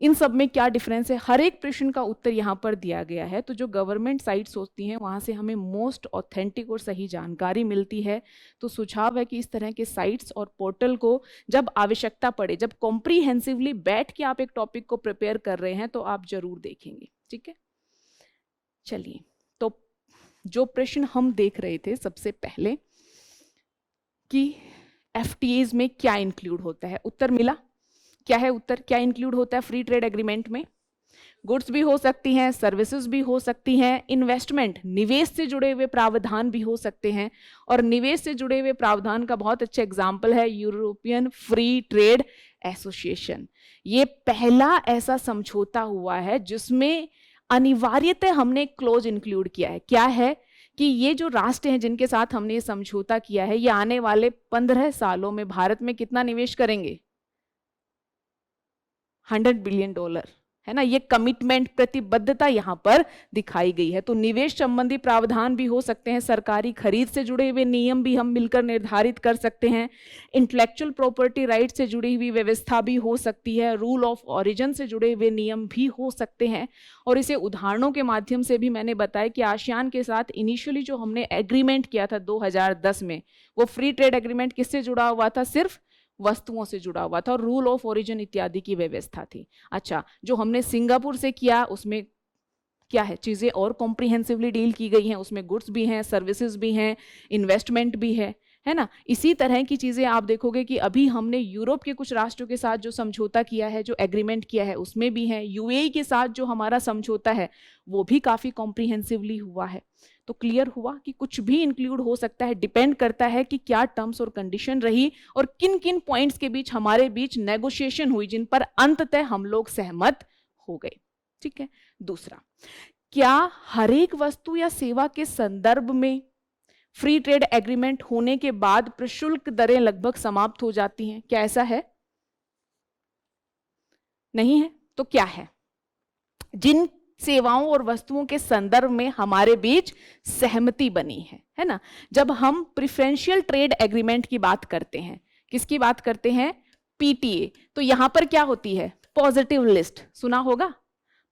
इन सब में क्या डिफरेंस है। हर एक प्रश्न का उत्तर यहाँ पर दिया गया है। तो जो गवर्नमेंट साइट्स होती हैं वहाँ से हमें मोस्ट ऑथेंटिक और सही जानकारी मिलती है। तो सुझाव है कि इस तरह के साइट्स और पोर्टल को जब आवश्यकता पड़े, जब कॉम्प्रीहेंसिवली बैठ के आप एक टॉपिक को प्रिपेयर कर रहे हैं तो आप जरूर देखेंगे। ठीक है, चलिए, तो जो प्रश्न हम देख रहे थे सबसे पहले कि एफटीएज में क्या इंक्लूड होता है, उत्तर मिला। क्या है उत्तर? क्या इंक्लूड होता है फ्री ट्रेड एग्रीमेंट में? गुड्स भी हो सकती हैं, सर्विसेज भी हो सकती हैं, इन्वेस्टमेंट, निवेश से जुड़े हुए प्रावधान भी हो सकते हैं। और निवेश से जुड़े हुए प्रावधान का बहुत अच्छा एग्जाम्पल है यूरोपियन फ्री ट्रेड एसोसिएशन। ये पहला ऐसा समझौता हुआ है जिसमें अनिवार्यतः हमने क्लोज इंक्लूड किया है। क्या है कि ये जो राष्ट्र हैं जिनके साथ हमने ये समझौता किया है, ये आने वाले 15 सालों में भारत में कितना निवेश करेंगे? $100 बिलियन, है ना। ये कमिटमेंट, प्रतिबद्धता यहाँ पर दिखाई गई है। तो निवेश संबंधी प्रावधान भी हो सकते हैं, सरकारी खरीद से जुड़े हुए नियम भी हम मिलकर निर्धारित कर सकते हैं, इंटेलेक्चुअल प्रॉपर्टी राइट से जुड़ी हुई व्यवस्था भी हो सकती है, रूल ऑफ ओरिजिन से जुड़े हुए नियम भी हो सकते हैं। और इसे उदाहरणों के माध्यम से भी मैंने बताया कि आसियान के साथ इनिशियली जो हमने एग्रीमेंट किया था 2010 में, वो फ्री ट्रेड एग्रीमेंट किससे जुड़ा हुआ था? सिर्फ वस्तुओं से जुड़ा हुआ था और रूल ऑफ ओरिजिन इत्यादि की व्यवस्था थी। अच्छा, जो हमने सिंगापुर से किया उसमें क्या है, चीजें और कॉम्प्रिहेंसिवली डील की गई हैं, उसमें गुड्स भी हैं, सर्विसेज भी हैं, इन्वेस्टमेंट भी है ना। इसी तरह की चीजें आप देखोगे कि अभी हमने यूरोप के कुछ राष्ट्रों के साथ जो समझौता किया है, जो एग्रीमेंट किया है, उसमें भी है। यूएई के साथ जो हमारा समझौता है वो भी काफी कॉम्प्रिहेंसिवली हुआ है। तो क्लियर हुआ कि कुछ भी इंक्लूड हो सकता है, डिपेंड करता है कि क्या टर्म्स और कंडीशन रही और किन किन पॉइंट्स के बीच हमारे बीच नेगोशिएशन हुई, जिन पर अंततः हम लोग सहमत हो गए। ठीक है। दूसरा, क्या हर एक वस्तु या सेवा के संदर्भ में फ्री ट्रेड एग्रीमेंट होने के बाद प्रशुल्क दरें लगभग समाप्त हो जाती हैं? क्या ऐसा है? नहीं है। तो क्या है? जिन सेवाओं और वस्तुओं के संदर्भ में हमारे बीच सहमति बनी है ना। जब हम प्रिफरेंशियल ट्रेड एग्रीमेंट की बात करते हैं, किसकी बात करते हैं? पीटीए। तो यहां पर क्या होती है? पॉजिटिव लिस्ट, सुना होगा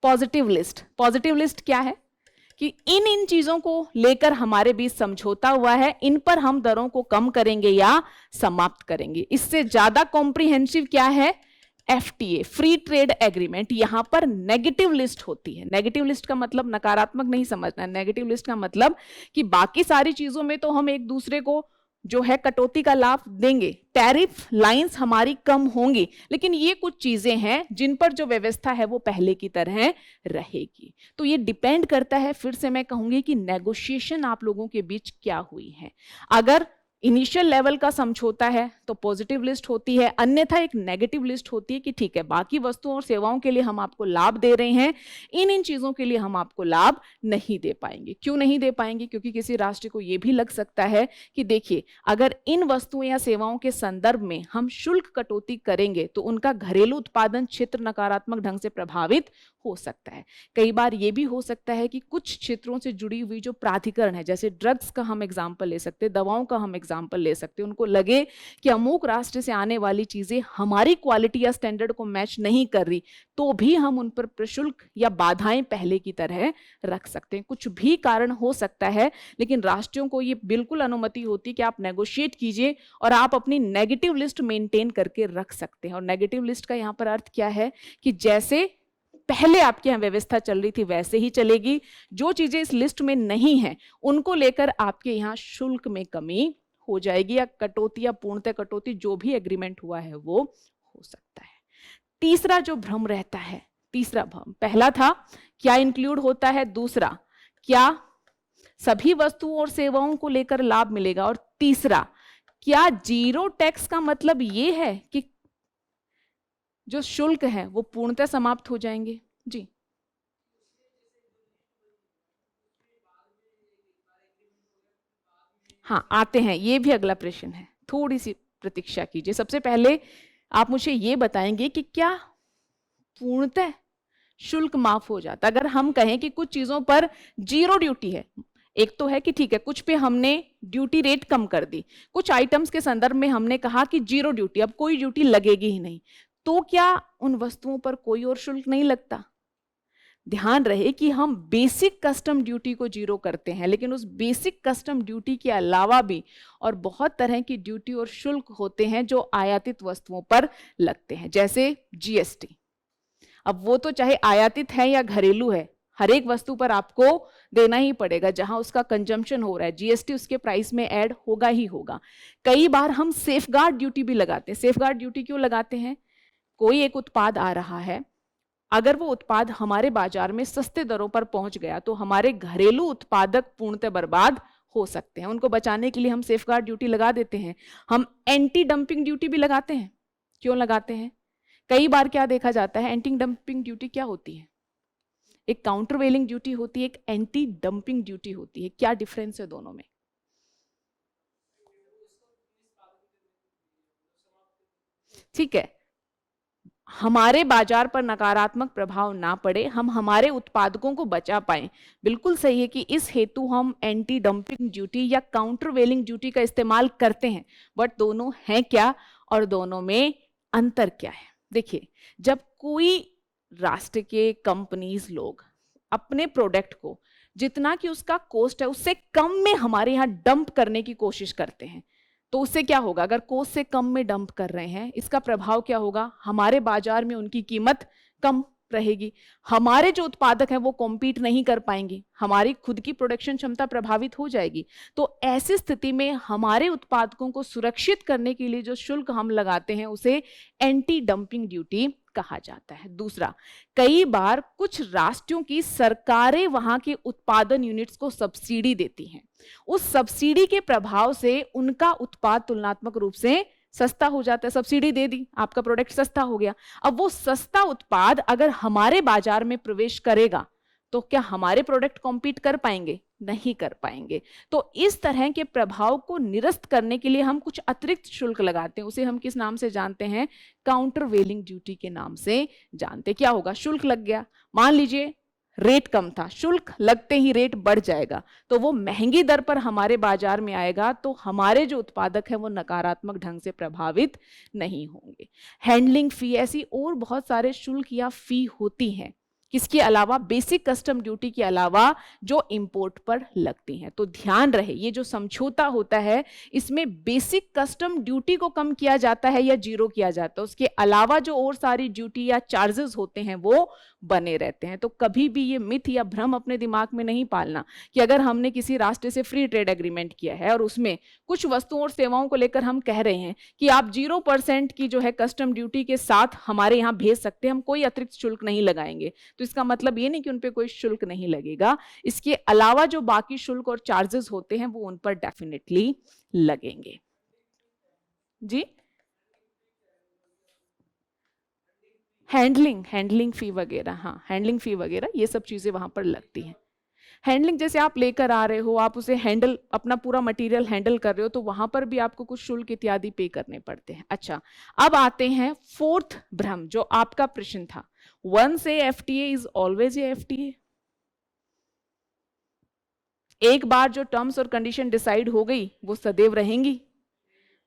पॉजिटिव लिस्ट। पॉजिटिव लिस्ट क्या है कि इन चीजों को लेकर हमारे बीच समझौता हुआ है, इन पर हम दरों को कम करेंगे या समाप्त करेंगे। इससे ज्यादा कॉम्प्रिहेंसिव क्या है? FTA, free trade agreement. यहां पर नेगेटिव लिस्ट होती है। नेगेटिव लिस्ट का मतलब नकारात्मक नहीं समझना। नेगेटिव लिस्ट का मतलब कि बाकी सारी चीजों में तो हम एक दूसरे को जो है कटौती का लाभ देंगे, टैरिफ लाइंस हमारी कम होंगी, लेकिन ये कुछ चीजें हैं जिन पर जो व्यवस्था है वो पहले की तरह रहेगी। तो ये डिपेंड करता है, फिर से मैं कहूंगी कि नेगोशिएशन आप लोगों के बीच क्या हुई है। अगर इनिशियल लेवल का समझौता है तो पॉजिटिव लिस्ट होती है, अन्यथा एक नेगेटिव लिस्ट होती है कि ठीक है, बाकी वस्तुओं और सेवाओं के लिए हम आपको लाभ दे रहे हैं, इन चीजों के लिए हम आपको लाभ नहीं दे पाएंगे। क्यों नहीं दे पाएंगे? क्योंकि किसी राष्ट्र को यह भी लग सकता है कि देखिए, अगर इन वस्तुओं या सेवाओं के संदर्भ में हम शुल्क कटौती करेंगे तो उनका घरेलू उत्पादन क्षेत्र नकारात्मक ढंग से प्रभावित हो सकता है। कई बार यह भी हो सकता है कि कुछ क्षेत्रों से जुड़ी हुई जो प्राधिकरण है, जैसे ड्रग्स का हम एग्जाम्पल ले सकते, दवाओं का हम एग्जाम्पल ले सकते, उनको लगे कि अमुक राष्ट्र से आने वाली चीजें हमारी क्वालिटी या स्टैंडर्ड को मैच नहीं कर रही, तो भी हम उन पर प्रशुल्क या बाधाएं पहले की तरह रख सकते हैं। कुछ भी कारण हो सकता है, लेकिन राष्ट्रों को ये बिल्कुल अनुमति होती है कि आप नेगोशिएट कीजिए और आप अपनी नेगेटिव लिस्ट मेंटेन करके रख सकते हैं। और नेगेटिव लिस्ट का यहाँ पर अर्थ क्या है कि जैसे पहले आपके यहाँ व्यवस्था चल रही थी वैसे ही चलेगी। जो चीजें इस लिस्ट में नहीं है उनको लेकर आपके यहाँ शुल्क में कमी हो जाएगी, या कटौती या पूर्णतः कटौती, जो भी एग्रीमेंट हुआ है वो हो सकता है। तीसरा जो भ्रम रहता है, तीसरा भ्रम, पहला था क्या इंक्लूड होता है, दूसरा क्या सभी वस्तुओं और सेवाओं को लेकर लाभ मिलेगा, और तीसरा क्या जीरो टैक्स का मतलब ये है कि जो शुल्क है वो पूर्णतः समाप्त हो जाएंगे। जी, हाँ आते हैं, ये भी अगला प्रश्न है, थोड़ी सी प्रतीक्षा कीजिए। सबसे पहले आप मुझे ये बताएंगे कि क्या पूर्णतः शुल्क माफ हो जाता अगर हम कहें कि कुछ चीजों पर जीरो ड्यूटी है। एक तो है कि ठीक है, कुछ पे हमने ड्यूटी रेट कम कर दी, कुछ आइटम्स के संदर्भ में हमने कहा कि जीरो ड्यूटी, अब कोई ड्यूटी लगेगी ही नहीं, तो क्या उन वस्तुओं पर कोई और शुल्क नहीं लगता? ध्यान रहे कि हम बेसिक कस्टम ड्यूटी को जीरो करते हैं, लेकिन उस बेसिक कस्टम ड्यूटी के अलावा भी और बहुत तरह की ड्यूटी और शुल्क होते हैं जो आयातित वस्तुओं पर लगते हैं, जैसे जीएसटी। अब वो तो चाहे आयातित है या घरेलू है, हर एक वस्तु पर आपको देना ही पड़ेगा जहां उसका कंजम्पशन हो रहा है, जीएसटी उसके प्राइस में ऐड होगा ही होगा। कई बार हम सेफगार्ड ड्यूटी भी लगाते हैं। सेफगार्ड ड्यूटी क्यों लगाते हैं? कोई एक उत्पाद आ रहा है, अगर वो उत्पाद हमारे बाजार में सस्ते दरों पर पहुंच गया तो हमारे घरेलू उत्पादक पूर्णतः बर्बाद हो सकते हैं। उनको बचाने के लिए हम सेफगार्ड ड्यूटी लगा देते हैं। हम एंटी डंपिंग ड्यूटी भी लगाते हैं। क्यों लगाते हैं? कई बार क्या देखा जाता है, एंटी डंपिंग ड्यूटी क्या होती है? एक काउंटरवेलिंग ड्यूटी होती है, एक एंटी डंपिंग ड्यूटी होती है। क्या डिफरेंस है दोनों में? ठीक है, हमारे बाजार पर नकारात्मक प्रभाव ना पड़े, हम हमारे उत्पादकों को बचा पाएं। बिल्कुल सही है कि इस हेतु हम एंटी डंपिंग ड्यूटी या काउंटरवेलिंग ड्यूटी का इस्तेमाल करते हैं। बट दोनों हैं क्या और दोनों में अंतर क्या है? देखिए, जब कोई राष्ट्र के कंपनीज लोग अपने प्रोडक्ट को जितना कि उसका कॉस्ट है उससे कम में हमारे यहाँ डंप करने की कोशिश करते हैं, तो उससे क्या होगा? अगर कॉस्ट से कम में डंप कर रहे हैं, इसका प्रभाव क्या होगा? हमारे बाजार में उनकी कीमत कम रहेगी, हमारे जो उत्पादक हैं वो कॉम्पीट नहीं कर पाएंगे, हमारी खुद की प्रोडक्शन क्षमता प्रभावित हो जाएगी। तो ऐसी स्थिति में हमारे उत्पादकों को सुरक्षित करने के लिए जो शुल्क हम लगाते हैं उसे एंटी डंपिंग ड्यूटी कहा जाता है। दूसरा, कई बार कुछ राष्ट्रों की सरकारें वहां के उत्पादन यूनिट्स को सब्सिडी देती हैं, उस सब्सिडी के प्रभाव से उनका उत्पाद तुलनात्मक रूप से सस्ता हो जाता है। सब्सिडी दे दी, आपका प्रोडक्ट सस्ता हो गया। अब वो सस्ता उत्पाद अगर हमारे बाजार में प्रवेश करेगा तो क्या हमारे प्रोडक्ट कॉम्पीट कर पाएंगे? नहीं कर पाएंगे। तो इस तरह के प्रभाव को निरस्त करने के लिए हम कुछ अतिरिक्त शुल्क लगाते हैं, उसे हम किस नाम से जानते हैं? काउंटरवेलिंग ड्यूटी के नाम से जानते हैं। क्या होगा? शुल्क लग गया, मान लीजिए रेट कम था, शुल्क लगते ही रेट बढ़ जाएगा, तो वो महंगी दर पर हमारे बाजार में आएगा, तो हमारे जो उत्पादक हैं वो नकारात्मक ढंग से प्रभावित नहीं होंगे। हैंडलिंग फी, ऐसी और बहुत सारे शुल्क या फी होती हैं, किसके अलावा? बेसिक कस्टम ड्यूटी के अलावा जो इंपोर्ट पर लगती हैं। तो ध्यान रहे, ये जो समझौता होता है इसमें बेसिक कस्टम ड्यूटी को कम किया जाता है या जीरो किया जाता है, उसके अलावा जो और सारी ड्यूटी या चार्जेस होते हैं वो बने रहते हैं। तो कभी भी ये मिथ या भ्रम अपने दिमाग में नहीं पालना कि अगर हमने किसी राष्ट्र से फ्री ट्रेड एग्रीमेंट किया है और उसमें कुछ वस्तुओं और सेवाओं को लेकर हम कह रहे हैं कि आप 0% की जो है कस्टम ड्यूटी के साथ हमारे यहाँ भेज सकते हैं, हम कोई अतिरिक्त शुल्क नहीं लगाएंगे, तो इसका मतलब ये नहीं कि उन पे कोई शुल्क नहीं लगेगा, इसके अलावा जो बाकी शुल्क और चार्जेस होते हैं वो उन पर डेफिनेटली लगेंगे। जी, हैंडलिंग फी वगैरह, हाँ हैंडलिंग फी वगैरह ये सब चीजें वहां पर लगती हैं। हैंडलिंग, जैसे आप लेकर आ रहे हो, आप उसे हैंडल, अपना पूरा मटेरियल हैंडल कर रहे हो, तो वहां पर भी आपको कुछ शुल्क इत्यादि पे करने पड़ते हैं। अच्छा, अब आते हैं फोर्थ भ्रम, जो आपका प्रश्न था, once a FTA is always a FTA. एक बार जो टर्म्स और कंडीशन डिसाइड हो गई वो सदैव रहेंगी,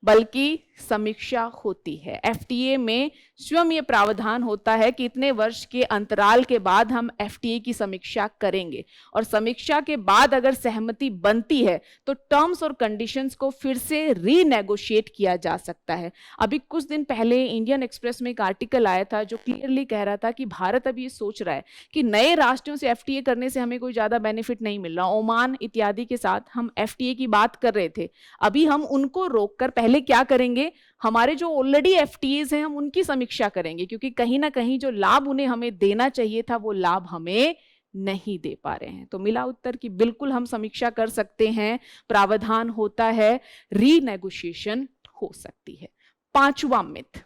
बल्कि समीक्षा होती है। एफटीए में स्वयं ये प्रावधान होता है कि इतने वर्ष के अंतराल के बाद हम एफटीए की समीक्षा करेंगे, और समीक्षा के बाद अगर सहमति बनती है तो टर्म्स और कंडीशंस को फिर से रीनेगोशिएट किया जा सकता है। अभी कुछ दिन पहले इंडियन एक्सप्रेस में एक आर्टिकल आया था जो क्लियरली कह रहा था कि भारत अभी ये सोच रहा है कि नए राष्ट्रों से एफटीए करने से हमें कोई ज्यादा बेनिफिट नहीं मिल रहा। ओमान इत्यादि के साथ हम एफटीए की बात कर रहे थे, अभी हम उनको रोककर पहले क्या करेंगे, हमारे जो ऑलरेडी एफटीएज हैं हम उनकी समीक्षा करेंगे, क्योंकि कहीं ना कहीं जो लाभ उन्हें हमें देना चाहिए था वो लाभ हमें नहीं दे पा रहे हैं। तो मिला उत्तर कि बिल्कुल हम समीक्षा कर सकते हैं, प्रावधान होता है, रीनेगोशिएशन हो सकती है। पांचवा मिथ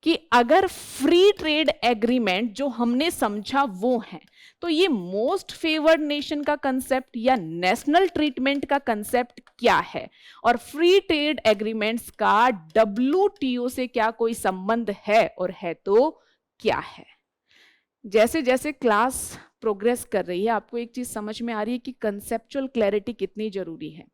कि अगर फ्री ट्रेड एग्रीमेंट जो हमने समझा वो है, तो ये मोस्ट फेवर्ड नेशन का कंसेप्ट या नेशनल ट्रीटमेंट का कंसेप्ट क्या है, और फ्री ट्रेड एग्रीमेंट्स का डब्ल्यूटीओ से क्या कोई संबंध है, और है तो क्या है। जैसे जैसे क्लास प्रोग्रेस कर रही है आपको एक चीज समझ में आ रही है कि कंसेप्चुअल क्लैरिटी कितनी जरूरी है।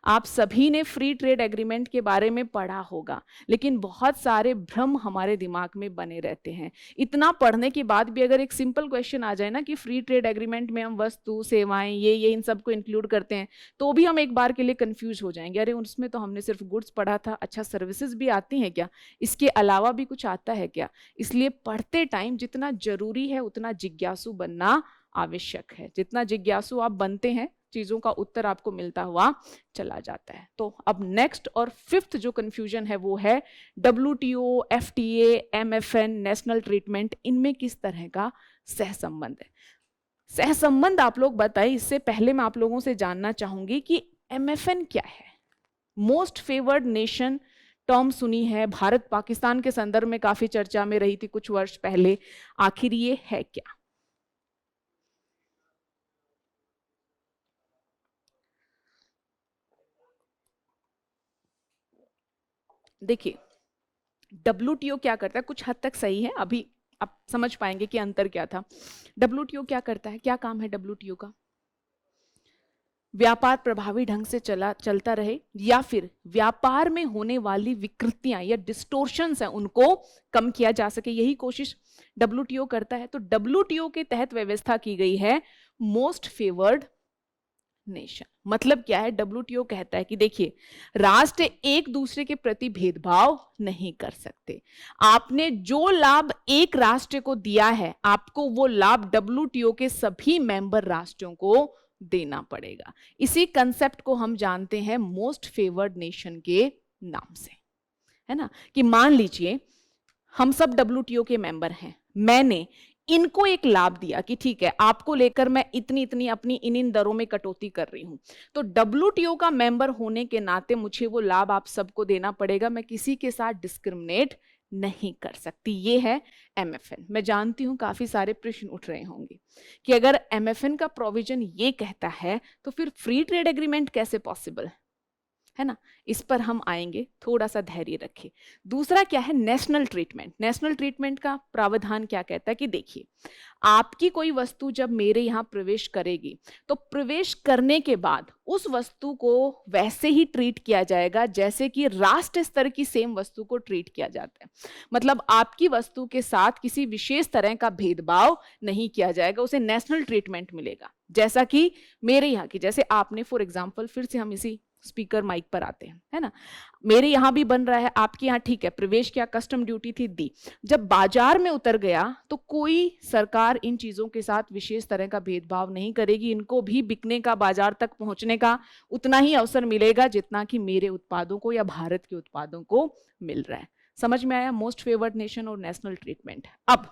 आप सभी ने फ्री ट्रेड एग्रीमेंट के बारे में पढ़ा होगा, लेकिन बहुत सारे भ्रम हमारे दिमाग में बने रहते हैं। इतना पढ़ने के बाद भी अगर एक सिंपल क्वेश्चन आ जाए ना कि फ्री ट्रेड एग्रीमेंट में हम वस्तु, सेवाएं, ये इन सबको इंक्लूड करते हैं, तो भी हम एक बार के लिए कंफ्यूज हो जाएंगे, अरे उसमें तो हमने सिर्फ गुड्स पढ़ा था, अच्छा सर्विसेज भी आती हैं क्या, इसके अलावा भी कुछ आता है क्या। इसलिए पढ़ते टाइम जितना जरूरी है उतना जिज्ञासु बनना आवश्यक है। जितना जिज्ञासु आप बनते हैं चीजों का उत्तर आपको मिलता हुआ चला जाता है। तो अब नेक्स्ट और फिफ्थ जो कंफ्यूजन है वो है WTO, FTA, MFN, national treatment, इनमें किस तरह का सहसंबंध है। सहसंबंध आप लोग बताइए, इससे पहले मैं आप लोगों से जानना चाहूंगी कि एमएफएन क्या है। मोस्ट फेवर्ड नेशन टर्म सुनी है, भारत पाकिस्तान के संदर्भ में काफी चर्चा में रही थी कुछ वर्ष पहले, आखिर ये है क्या। देखिए डब्ल्यूटीओ क्या करता है, कुछ हद तक सही है, अभी आप समझ पाएंगे कि अंतर क्या था। डब्ल्यूटीओ क्या करता है, क्या काम है डब्ल्यूटीओ का, व्यापार प्रभावी ढंग से चलता रहे, या फिर व्यापार में होने वाली विकृतियां या डिस्टोर्शंस हैं उनको कम किया जा सके, यही कोशिश डब्ल्यूटीओ करता है। तो डब्ल्यूटीओ के तहत व्यवस्था की गई है मोस्ट फेवर्ड नेशन। मतलब क्या है, डब्ल्यूटीओ कहता है कि देखिए, राष्ट्र एक दूसरे के प्रति भेदभाव नहीं कर सकते। आपने जो लाभ एक राष्ट्र को दिया है, आपको वो लाभ डब्ल्यूटीओ के सभी मेंबर राष्ट्रों को देना पड़ेगा। इसी कंसेप्ट को हम जानते हैं मोस्ट फेवर्ड नेशन के नाम से, है ना। कि मान लीजिए हम सब डब्ल्यूटीओ के मेंबर हैं, मैंने इनको एक लाभ दिया कि ठीक है, आपको लेकर मैं इतनी इतनी अपनी इन दरों में कटौती कर रही हूं, तो डब्ल्यूटीओ का मेंबर होने के नाते मुझे वो लाभ आप सबको देना पड़ेगा। मैं किसी के साथ डिस्क्रिमिनेट नहीं कर सकती। ये है एमएफएन। मैं जानती हूं काफी सारे प्रश्न उठ रहे होंगे कि अगर एमएफएन का प्रोविजन ये कहता है तो फिर फ्री ट्रेड एग्रीमेंट कैसे पॉसिबल है ना। इस पर हम आएंगे, थोड़ा सा धैर्य रखिए। दूसरा क्या है, नेशनल ट्रीटमेंट। नेशनल ट्रीटमेंट का प्रावधान क्या कहता है कि देखिए, आपकी कोई वस्तु जब मेरे यहाँ प्रवेश करेगी तो प्रवेश करने के बाद उस वस्तु को वैसे ही ट्रीट किया जाएगा जैसे कि राष्ट्र स्तर की सेम वस्तु को ट्रीट किया जाता है। मतलब आपकी वस्तु के साथ किसी विशेष तरह का भेदभाव नहीं किया जाएगा, उसे नेशनल ट्रीटमेंट मिलेगा। जैसा कि मेरे यहाँ की, जैसे आपने फॉर एग्जाम्पल, फिर से हम इसी स्पीकर माइक पर आते हैं, है ना। मेरे यहाँ भी बन रहा है, आपके यहाँ ठीक है, प्रवेश किया, कस्टम ड्यूटी थी, दी। जब बाजार में उतर गया तो कोई सरकार इन चीजों के साथ विशेष तरह का भेदभाव नहीं करेगी। इनको भी बिकने का, बाजार तक पहुंचने का उतना ही अवसर मिलेगा जितना कि मेरे उत्पादों को या भारत के उत्पादों को मिल रहा है। समझ में आया, मोस्ट फेवर्ड नेशन और नेशनल ट्रीटमेंट। अब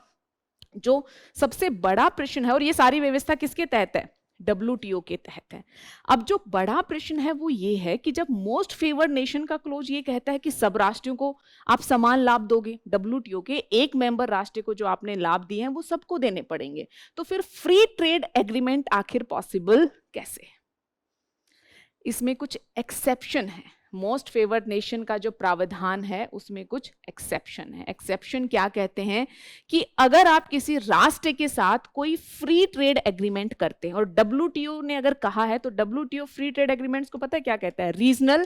जो सबसे बड़ा प्रश्न है, और ये सारी व्यवस्था किसके तहत है, डब्ल्यूटीओ के तहत है। अब जो बड़ा प्रश्न है वो ये है कि जब मोस्ट फेवर्ड नेशन का क्लोज ये कहता है कि सब राष्ट्रों को आप समान लाभ दोगे, डब्ल्यूटीओ के एक मेंबर राष्ट्र को जो आपने लाभ दिए हैं वो सबको देने पड़ेंगे, तो फिर फ्री ट्रेड एग्रीमेंट आखिर पॉसिबल कैसे है। इसमें कुछ एक्सेप्शन है। मोस्ट फेवर्ड नेशन का जो प्रावधान है उसमें कुछ एक्सेप्शन है। एक्सेप्शन क्या कहते हैं कि अगर आप किसी राष्ट्र के साथ कोई फ्री ट्रेड एग्रीमेंट करते हैं, और डब्ल्यूटीओ ने अगर कहा है तो डब्ल्यूटीओ फ्री ट्रेड एग्रीमेंट्स को पता है क्या कहता है, रीजनल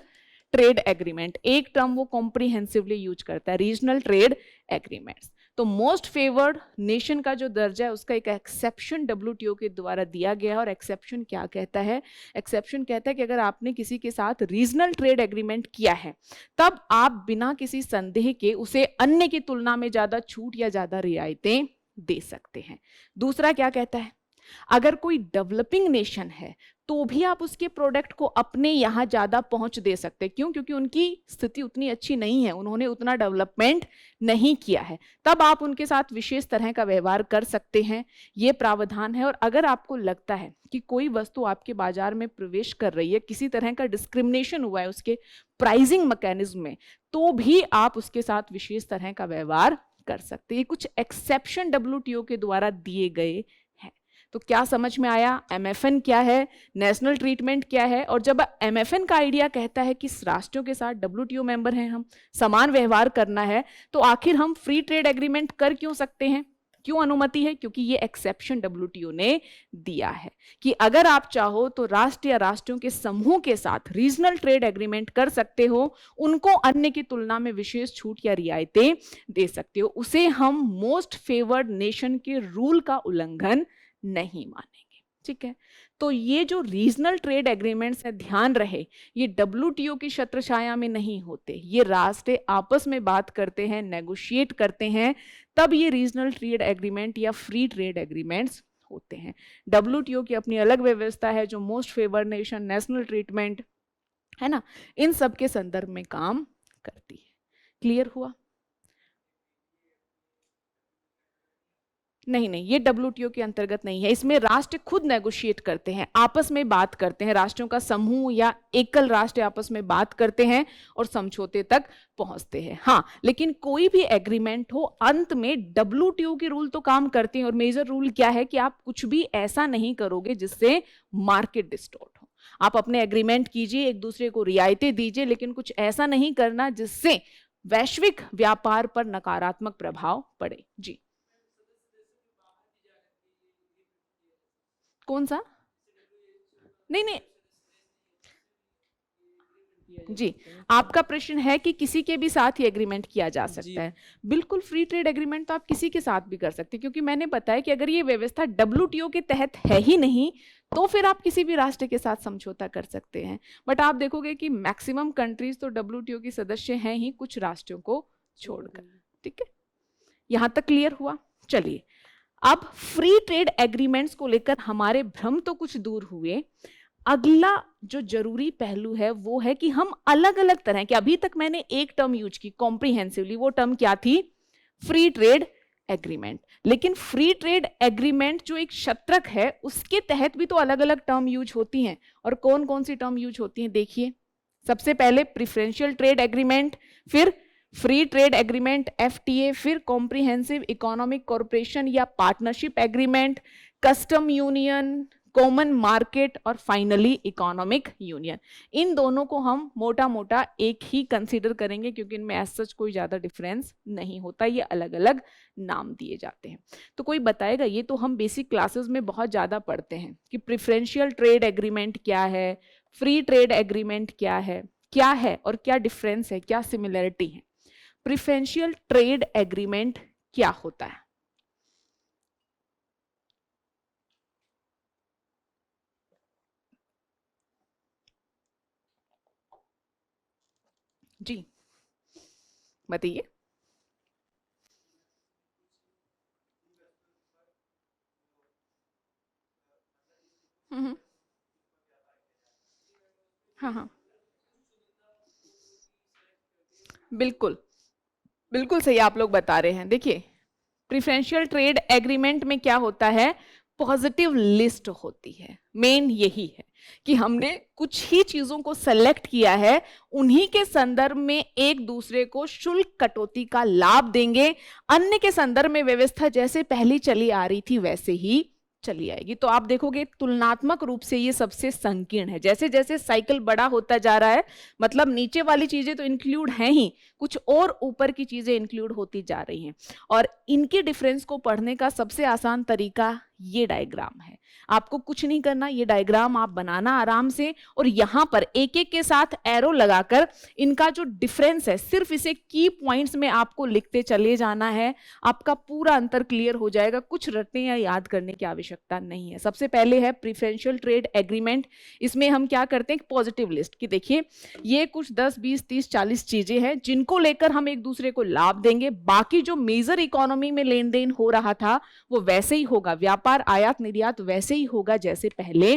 ट्रेड एग्रीमेंट। एक टर्म वो कॉम्प्रिहेंसिवली यूज करता है, रीजनल ट्रेड एग्रीमेंट्स। तो मोस्ट फेवर्ड नेशन का जो दर्जा है उसका एक एक्सेप्शन डब्ल्यूटीओ के द्वारा दिया गया है। और एक्सेप्शन क्या कहता है, एक्सेप्शन कहता है कि अगर आपने किसी के साथ रीजनल ट्रेड एग्रीमेंट किया है तब आप बिना किसी संदेह के उसे अन्य की तुलना में ज्यादा छूट या ज्यादा रियायतें दे सकते हैं। दूसरा क्या कहता है, अगर कोई डेवलपिंग नेशन है तो भी आप उसके प्रोडक्ट को अपने यहाँ ज्यादा पहुंच दे सकते हैं। क्यों? क्योंकि उनकी स्थिति उतनी अच्छी नहीं है, उन्होंने उतना डेवलपमेंट नहीं किया है, तब आप उनके साथ विशेष तरह का व्यवहार कर सकते हैं। ये प्रावधान है। और अगर आपको लगता है कि कोई वस्तु आपके बाजार में प्रवेश कर रही है, किसी तरह का डिस्क्रिमिनेशन हुआ है उसके प्राइसिंग मैकेनिज्म में, तो भी आप उसके साथ विशेष तरह का व्यवहार कर सकते हैं। ये कुछ एक्सेप्शन डब्ल्यूटीओ के द्वारा दिए गए। तो क्या समझ में आया, एमएफएन क्या है, नेशनल ट्रीटमेंट क्या है। और जब एमएफएन का आइडिया कहता है कि राष्ट्रों के साथ डब्ल्यूटीओ मेंबर हैं, हम समान व्यवहार करना है, तो आखिर हम फ्री ट्रेड एग्रीमेंट कर क्यों सकते हैं, क्यों अनुमति है? क्योंकि ये एक्सेप्शन डब्ल्यूटीओ ने दिया है कि अगर आप चाहो तो राष्ट्र या राष्ट्रों के समूह के साथ रीजनल ट्रेड एग्रीमेंट कर सकते हो, उनको अन्य की तुलना में विशेष छूट या रियायतें दे सकते हो। उसे हम मोस्ट फेवर्ड नेशन के रूल का उल्लंघन नहीं मानेंगे। ठीक है, तो ये जो रीजनल ट्रेड एग्रीमेंट्स है, ध्यान रहे, ये डब्ल्यूटीओ की छत्रछाया में नहीं होते, ये राष्ट्र आपस में बात करते हैं, नेगोशिएट करते हैं, तब ये रीजनल ट्रेड एग्रीमेंट या फ्री ट्रेड एग्रीमेंट्स होते हैं। डब्ल्यूटीओ की अपनी अलग व्यवस्था है जो most favoured nation, national treatment, है ना, इन सब के संदर्भ में काम करती है। क्लियर हुआ? नहीं नहीं, ये डब्ल्यूटीओ के अंतर्गत नहीं है। इसमें राष्ट्र खुद नेगोशिएट करते हैं, आपस में बात करते हैं, राष्ट्रों का समूह या एकल राष्ट्र आपस में बात करते हैं और समझौते तक पहुंचते हैं। हाँ, लेकिन कोई भी एग्रीमेंट हो, अंत में डब्ल्यूटीओ के रूल तो काम करते हैं। और मेजर रूल क्या है कि आप कुछ भी ऐसा नहीं करोगे जिससे मार्केट डिस्टॉर्ट हो। आप अपने एग्रीमेंट कीजिए, एक दूसरे को रियायतें दीजिए, लेकिन कुछ ऐसा नहीं करना जिससे वैश्विक व्यापार पर नकारात्मक प्रभाव पड़े। जी, कौन सा? नहीं नहीं जी, आपका प्रश्न है कि किसी के भी साथ ही एग्रीमेंट किया जा सकता है। बिल्कुल, फ्री ट्रेड एग्रीमेंट तो आप किसी के साथ भी कर सकते हैं, क्योंकि मैंने बताया कि अगर ये व्यवस्था डब्ल्यूटीओ के तहत है ही नहीं तो फिर आप किसी भी राष्ट्र के साथ समझौता कर सकते हैं। बट आप देखोगे कि मैक्सिमम कंट्रीज तो WTO की सदस्य हैं ही, कुछ राष्ट्रों को छोड़कर। ठीक है, यहां तक क्लियर हुआ। चलिए, अब फ्री ट्रेड एग्रीमेंट्स को लेकर हमारे भ्रम तो कुछ दूर हुए। अगला जो जरूरी पहलू है वो है कि हम अलग अलग तरह के, अभी तक मैंने एक टर्म यूज की कॉम्प्रिहेंसिवली, वो टर्म क्या थी? Free trade agreement. लेकिन फ्री ट्रेड एग्रीमेंट जो एक शतरक है उसके तहत भी तो अलग अलग टर्म यूज होती हैं। और कौन कौन सी टर्म यूज होती हैं देखिए। सबसे पहले प्रिफरेंशियल ट्रेड एग्रीमेंट, फिर फ्री ट्रेड एग्रीमेंट FTA, फिर कॉम्प्रिहेंसिव इकोनॉमिक कॉर्पोरेशन या partnership agreement, custom union, common market और फाइनली इकोनॉमिक यूनियन। इन दोनों को हम मोटा मोटा एक ही कंसीडर करेंगे क्योंकि इनमें एज सच कोई ज्यादा डिफरेंस नहीं होता, ये अलग अलग नाम दिए जाते हैं। तो कोई बताएगा? ये तो हम बेसिक क्लासेस में बहुत ज्यादा पढ़ते हैं कि प्रिफरेंशियल ट्रेड एग्रीमेंट क्या है, फ्री ट्रेड एग्रीमेंट क्या है और क्या डिफरेंस है, क्या सिमिलरिटी है। प्रिफरेंशियल ट्रेड एग्रीमेंट क्या होता है? जी बताइए। हाँ हाँ, बिल्कुल बिल्कुल सही आप लोग बता रहे हैं। देखिए, प्रिफरेंशियल ट्रेड एग्रीमेंट में क्या होता है? पॉजिटिव लिस्ट होती है। मेन यही है कि हमने कुछ ही चीजों को सेलेक्ट किया है, उन्हीं के संदर्भ में एक दूसरे को शुल्क कटौती का लाभ देंगे। अन्य के संदर्भ में व्यवस्था जैसे पहले चली आ रही थी वैसे ही चली आएगी। तो आप देखोगे तुलनात्मक रूप से ये सबसे संकीर्ण है। जैसे जैसे साइकिल बड़ा होता जा रहा है, मतलब नीचे वाली चीजें तो इंक्लूड हैं ही, कुछ और ऊपर की चीजें इंक्लूड होती जा रही हैं। और इनके डिफरेंस को पढ़ने का सबसे आसान तरीका ये डायग्राम है। आपको कुछ नहीं करना, ये डायग्राम आप बनाना आराम से, और यहां पर एक एक के साथ एरो लगाकर इनका जो डिफरेंस है सिर्फ इसे की पॉइंट्स में आपको लिखते चले जाना है। आपका पूरा अंतर क्लियर हो जाएगा, कुछ रटने या याद करने की आवश्यकता नहीं है। सबसे पहले है प्रिफरेंशियल ट्रेड एग्रीमेंट। इसमें हम क्या करते हैं? पॉजिटिव लिस्ट की। देखिए, ये कुछ 10 20 30 40 चीजें हैं जिनको लेकर हम एक दूसरे को लाभ देंगे। बाकी जो मेजर इकोनॉमी में लेन देन हो रहा था वो वैसे ही होगा, व्यापार आयात निर्यात वैसे ही होगा जैसे पहले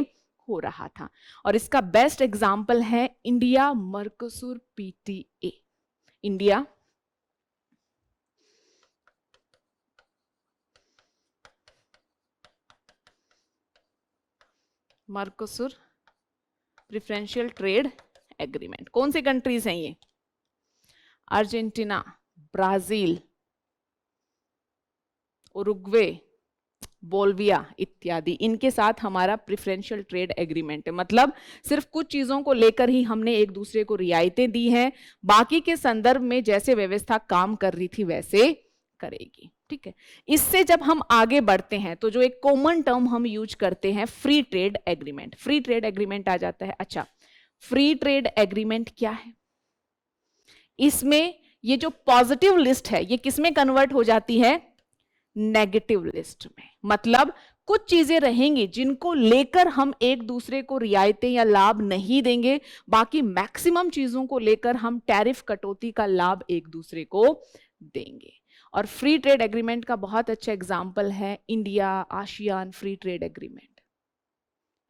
हो रहा था। और इसका बेस्ट एग्जाम्पल है India Mercosur PTA। India Mercosur preferential trade agreement. कौन सी कंट्रीज हैं ये? अर्जेंटीना, ब्राजील, उरुग्वे, बोल्विया इत्यादि, इनके साथ हमारा प्रिफरेंशियल ट्रेड एग्रीमेंट है। मतलब सिर्फ कुछ चीजों को लेकर ही हमने एक दूसरे को रियायतें दी हैं, बाकी के संदर्भ में जैसे व्यवस्था काम कर रही थी वैसे करेगी। ठीक है, इससे जब हम आगे बढ़ते हैं तो जो एक कॉमन टर्म हम यूज करते हैं free trade agreement, free trade agreement आ जाता है। अच्छा, फ्री ट्रेड एग्रीमेंट क्या है? इसमें ये जो पॉजिटिव लिस्ट है ये किसमें कन्वर्ट हो जाती है? नेगेटिव लिस्ट में। मतलब कुछ चीजें रहेंगी जिनको लेकर हम एक दूसरे को रियायतें या लाभ नहीं देंगे, बाकी मैक्सिमम चीजों को लेकर हम टैरिफ कटौती का लाभ एक दूसरे को देंगे। और फ्री ट्रेड एग्रीमेंट का बहुत अच्छा एग्जाम्पल है India ASEAN free trade agreement,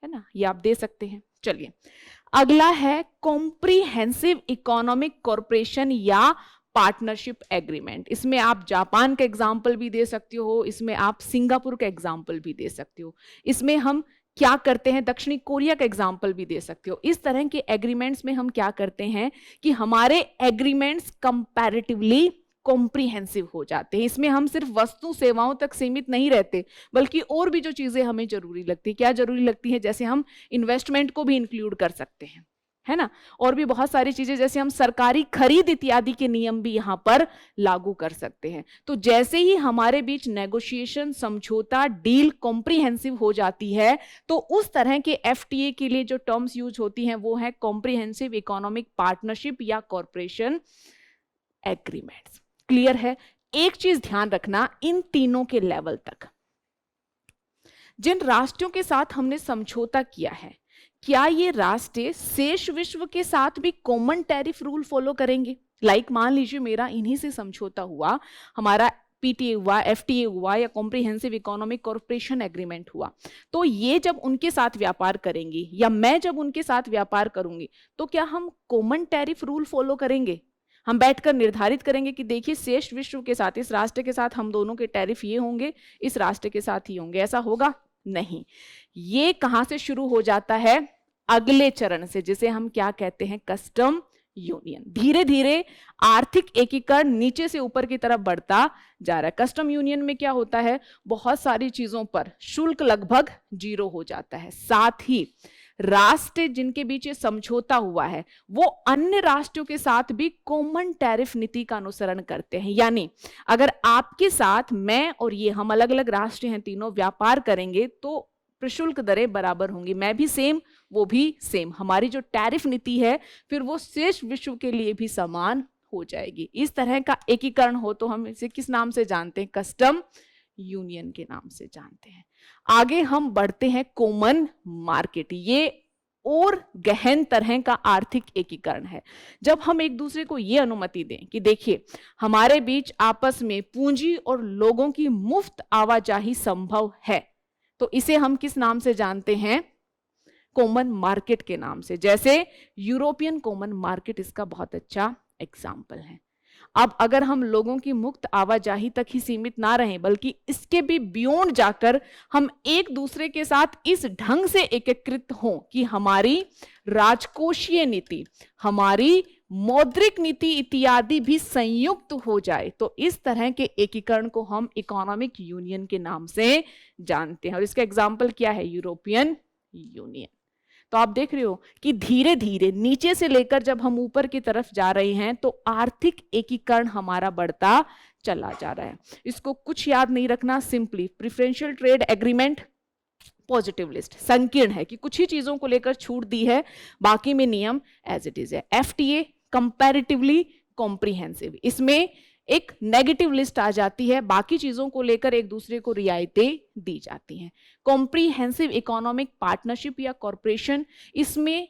है ना, ये आप दे सकते हैं। चलिए, अगला है कॉम्प्रिहेंसिव इकोनॉमिक कॉर्पोरेशन या पार्टनरशिप एग्रीमेंट। इसमें आप जापान का एग्जाम्पल भी दे सकते हो, इसमें आप सिंगापुर का एग्जाम्पल भी दे सकते हो, इसमें हम क्या करते हैं दक्षिणी कोरिया का एग्जाम्पल भी दे सकते हो। इस तरह के एग्रीमेंट्स में हम क्या करते हैं कि हमारे एग्रीमेंट्स कंपैरेटिवली कॉम्प्रिहेंसिव हो जाते हैं। इसमें हम सिर्फ वस्तु सेवाओं तक सीमित नहीं रहते, बल्कि और भी जो चीजें हमें जरूरी लगती है, क्या जरूरी लगती है, जैसे हम इन्वेस्टमेंट को भी इंक्लूड कर सकते हैं, है ना, और भी बहुत सारी चीजें, जैसे हम सरकारी खरीद इत्यादि के नियम भी यहां पर लागू कर सकते हैं। तो जैसे ही हमारे बीच नेगोशिएशन, समझौता, डील कॉम्प्रिहेंसिव हो जाती है, तो उस तरह के FTA के लिए जो टर्म्स यूज होती हैं वो है कॉम्प्रिहेंसिव इकोनॉमिक पार्टनरशिप या कॉर्पोरेशन एग्रीमेंट्स। क्लियर है? एक चीज ध्यान रखना इन तीनों के लेवल तक, जिन राष्ट्रों के साथ हमने समझौता किया है, क्या ये राष्ट्र शेष विश्व के साथ भी कॉमन टैरिफ रूल फॉलो करेंगे? लाइक मान लीजिए मेरा इन्हीं से समझौता हुआ, हमारा पीटीए हुआ, एफटीए हुआ या कॉम्प्रिहेंसिव इकोनॉमिक कॉर्पोरेशन एग्रीमेंट हुआ, तो ये जब उनके साथ व्यापार करेंगी या मैं जब उनके साथ व्यापार करूंगी, तो क्या हम कॉमन टैरिफ रूल फॉलो करेंगे? हम बैठकर निर्धारित करेंगे कि देखिए शेष विश्व के साथ, इस राष्ट्र के साथ हम दोनों के टैरिफ ये होंगे, इस राष्ट्र के साथ ही होंगे, ऐसा होगा नहीं। ये कहां से शुरू हो जाता है? अगले चरण से, जिसे हम क्या कहते हैं? Custom union. धीरे धीरे आर्थिक एकीकरण नीचे से ऊपर की तरफ बढ़ता जा रहा है। कस्टम यूनियन में क्या होता है? बहुत सारी चीजों पर शुल्क लगभग 0 हो जाता है। साथ ही राष्ट्र जिनके बीच ये समझौता हुआ है वो अन्य राष्ट्रों के साथ भी कॉमन टैरिफ नीति का अनुसरण करते हैं। यानी अगर आपके साथ मैं और ये, हम अलग अलग राष्ट्र हैं तीनों, व्यापार करेंगे तो प्रशुल्क दरें बराबर होंगी, मैं भी सेम वो भी सेम। हमारी जो टैरिफ नीति है फिर वो शेष विश्व के लिए भी समान हो जाएगी। इस तरह का एकीकरण हो तो हम इसे किस नाम से जानते हैं? कस्टम यूनियन के नाम से जानते हैं। आगे हम बढ़ते हैं कॉमन मार्केट। ये और गहन तरह का आर्थिक एकीकरण है, जब हम एक दूसरे को ये अनुमति दें कि देखिए हमारे बीच आपस में पूंजी और लोगों की मुफ्त आवाजाही संभव है, तो इसे हम किस नाम से जानते हैं? कॉमन मार्केट के नाम से। जैसे यूरोपियन कॉमन मार्केट इसका बहुत अच्छा एग्जाम्पल है। अब अगर हम लोगों की मुक्त आवाजाही तक ही सीमित ना रहें बल्कि इसके भी बियॉन्ड जाकर हम एक दूसरे के साथ इस ढंग से एकीकृत हों कि हमारी राजकोषीय नीति, हमारी मौद्रिक नीति इत्यादि भी संयुक्त हो जाए, तो इस तरह के एकीकरण को हम इकोनॉमिक यूनियन के नाम से जानते हैं। और इसका एग्जाम्पल क्या है? European union. तो आप देख रहे हो कि धीरे धीरे नीचे से लेकर जब हम ऊपर की तरफ जा रहे हैं तो आर्थिक एकीकरण हमारा बढ़ता चला जा रहा है। इसको कुछ याद नहीं रखना, simply preferential trade agreement, positive list, संकीर्ण है कि कुछ ही चीजों को लेकर छूट दी है, बाकी में नियम एज इट इज है। एफटीए कंपैरेटिवली कॉम्प्रिहेंसिव, इसमें एक नेगेटिव लिस्ट आ जाती है, बाकी चीजों को लेकर एक दूसरे को रियायतें दी जाती हैं। कॉम्प्रिहेंसिव इकोनॉमिक पार्टनरशिप या कॉर्पोरेशन, इसमें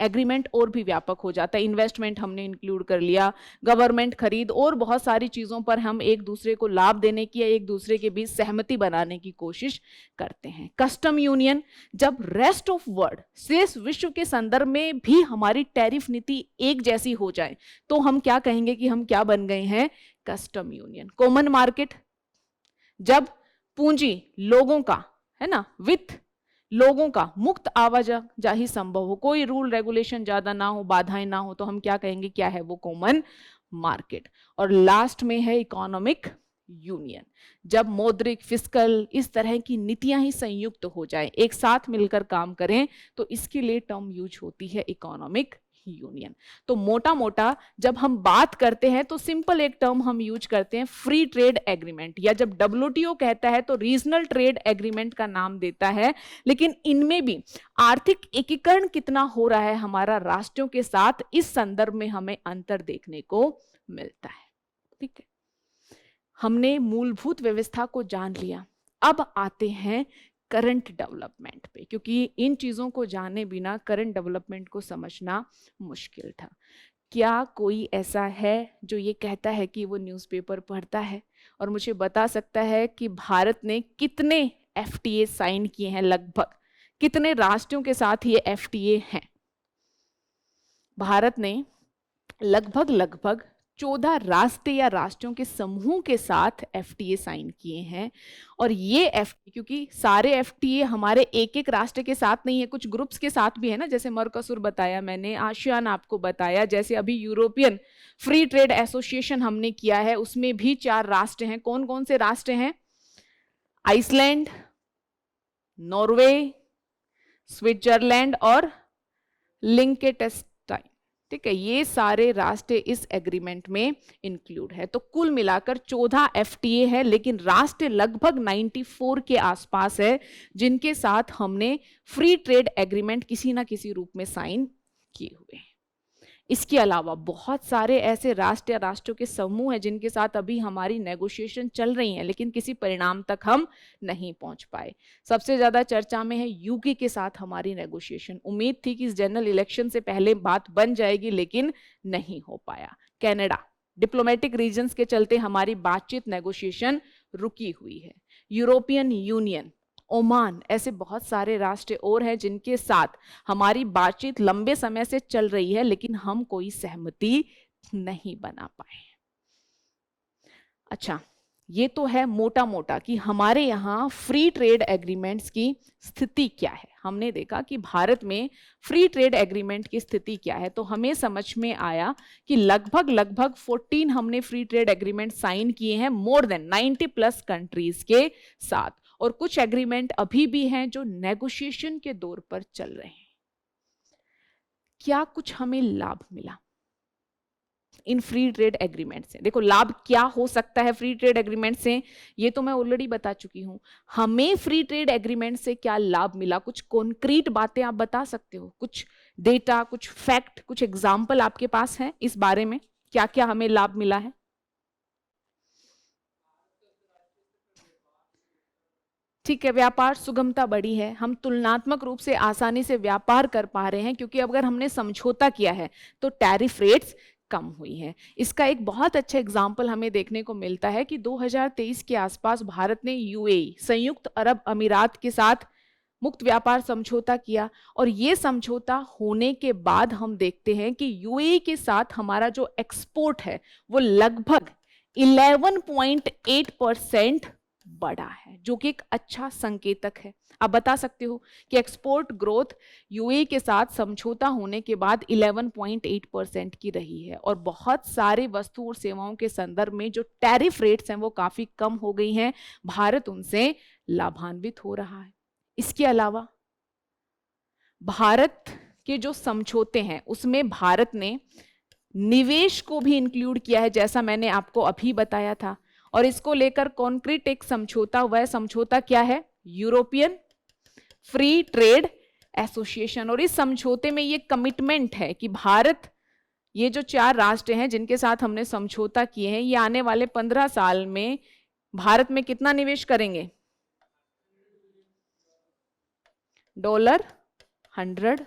एग्रीमेंट और भी व्यापक हो जाता है। इन्वेस्टमेंट हमने इंक्लूड कर लिया, गवर्नमेंट खरीद और बहुत सारी चीजों पर हम एक दूसरे को लाभ देने की या एक दूसरे के बीच सहमति बनाने की कोशिश करते हैं। कस्टम यूनियन, जब रेस्ट ऑफ वर्ल्ड, शेष विश्व के संदर्भ में भी हमारी टैरिफ नीति एक जैसी हो जाए तो हम क्या कहेंगे कि हम क्या बन गए हैं? Custom union. कॉमन मार्केट, जब पूंजी लोगों का, है ना, वित्त लोगों का मुक्त आवाजाही संभव हो, कोई रूल रेगुलेशन ज्यादा ना हो, बाधाएं ना हो, तो हम क्या कहेंगे? क्या है वो? Common market. और लास्ट में है इकोनॉमिक यूनियन, जब मौद्रिक, फिस्कल, इस तरह की नीतियां ही संयुक्त हो जाए, एक साथ मिलकर काम करें, तो इसके लिए टर्म यूज होती है इकोनॉमिक यूनियन। तो मोटा मोटा जब हम बात करते हैं तो सिंपल एक टर्म हम यूज करते हैं, फ्री ट्रेड एग्रीमेंट, या जब डब्ल्यूटीओ कहता है तो रीजनल ट्रेड एग्रीमेंट का नाम देता है। लेकिन इनमें भी आर्थिक एकीकरण कितना हो रहा है हमारा राष्ट्रों के साथ, इस संदर्भ में हमें अंतर देखने को मिलता है। ठीक है, हमने मूलभूत व्यवस्था को जान लिया, अब आते हैं करंट डेवलपमेंट पे, क्योंकि इन चीजों को जाने बिना करंट डेवलपमेंट को समझना मुश्किल था। क्या कोई ऐसा है जो ये कहता है कि वो न्यूज़पेपर पढ़ता है और मुझे बता सकता है कि भारत ने कितने एफटीए साइन किए हैं? लगभग कितने राष्ट्रों के साथ ये एफटीए हैं? भारत ने लगभग 14 राष्ट्र या राष्ट्रों के समूह के साथ एफटीए साइन किए हैं। और ये एफटीए, क्योंकि सारे एफटीए हमारे एक एक राष्ट्र के साथ नहीं है, कुछ ग्रुप्स के साथ भी है ना, जैसे मर्कोसुर बताया मैंने, आसियान आपको बताया, जैसे अभी यूरोपियन फ्री ट्रेड एसोसिएशन हमने किया है, उसमें भी 4 राष्ट्र हैं। कौन कौन से राष्ट्र हैं? आइसलैंड, नॉर्वे, स्विट्जरलैंड और लिंकेटेस्टाइन। ठीक है, ये सारे राष्ट्र इस एग्रीमेंट में इंक्लूड है। तो कुल मिलाकर 14 एफटीए है, लेकिन राष्ट्र लगभग 94 के आसपास है जिनके साथ हमने फ्री ट्रेड एग्रीमेंट किसी ना किसी रूप में साइन किए हुए हैं। इसके अलावा बहुत सारे ऐसे राष्ट्र या राष्ट्रों के समूह हैं जिनके साथ अभी हमारी नेगोशिएशन चल रही है, लेकिन किसी परिणाम तक हम नहीं पहुंच पाए। सबसे ज्यादा चर्चा में है यूके के साथ हमारी नेगोशिएशन। उम्मीद थी कि इस जनरल इलेक्शन से पहले बात बन जाएगी, लेकिन नहीं हो पाया। कनाडा, डिप्लोमेटिक रीजंस के चलते हमारी बातचीत नेगोशिएशन रुकी हुई है। यूरोपियन यूनियन, ओमान, ऐसे बहुत सारे राष्ट्र और हैं जिनके साथ हमारी बातचीत लंबे समय से चल रही है, लेकिन हम कोई सहमति नहीं बना पाए। अच्छा, ये तो है मोटा मोटा कि हमारे यहाँ फ्री ट्रेड एग्रीमेंट्स की स्थिति क्या है। हमने देखा कि भारत में फ्री ट्रेड एग्रीमेंट की स्थिति क्या है, तो हमें समझ में आया कि लगभग 14 हमने फ्री ट्रेड एग्रीमेंट साइन किए हैं मोर देन 90+ कंट्रीज के साथ, और कुछ एग्रीमेंट अभी भी हैं जो नेगोशिएशन के दौर पर चल रहे हैं। क्या कुछ हमें लाभ मिला इन फ्री ट्रेड एग्रीमेंट से? देखो, लाभ क्या हो सकता है फ्री ट्रेड एग्रीमेंट से, ये तो मैं ऑलरेडी बता चुकी हूं। हमें फ्री ट्रेड एग्रीमेंट से क्या लाभ मिला, कुछ कॉन्क्रीट बातें आप बता सकते हो? कुछ डेटा, कुछ फैक्ट, कुछ एग्जाम्पल आपके पास है इस बारे में, क्या क्या हमें लाभ मिला है? ठीक है, व्यापार सुगमता बढ़ी है, हम तुलनात्मक रूप से आसानी से व्यापार कर पा रहे हैं, क्योंकि अगर हमने समझौता किया है तो टैरिफ रेट्स कम हुई है। इसका एक बहुत अच्छा एग्जाम्पल हमें देखने को मिलता है कि 2023 के आसपास भारत ने यूएई, संयुक्त अरब अमीरात के साथ मुक्त व्यापार समझौता किया, और ये समझौता होने के बाद हम देखते हैं कि यूएई के साथ हमारा जो एक्सपोर्ट है वो लगभग 11.8% बढ़ा है, जो कि एक अच्छा संकेतक है। आप बता सकते हो कि एक्सपोर्ट ग्रोथ यूएई के साथ समझौता होने के बाद 11.8% की रही है, और बहुत सारे वस्तु और सेवाओं के संदर्भ में जो टैरिफ रेट्स हैं वो काफी कम हो गई हैं। भारत उनसे लाभान्वित हो रहा है। इसके अलावा भारत के जो समझौते हैं उसमें भारत ने निवेश को भी इंक्लूड किया है, जैसा मैंने आपको अभी बताया था, और इसको लेकर कॉन्क्रीट एक समझौता हुआ है। समझौता क्या है? European free trade association. और इस समझौते में ये कमिटमेंट है कि भारत, ये जो 4 राष्ट्र हैं जिनके साथ हमने समझौता किए हैं, ये आने वाले 15 साल में भारत में कितना निवेश करेंगे? $100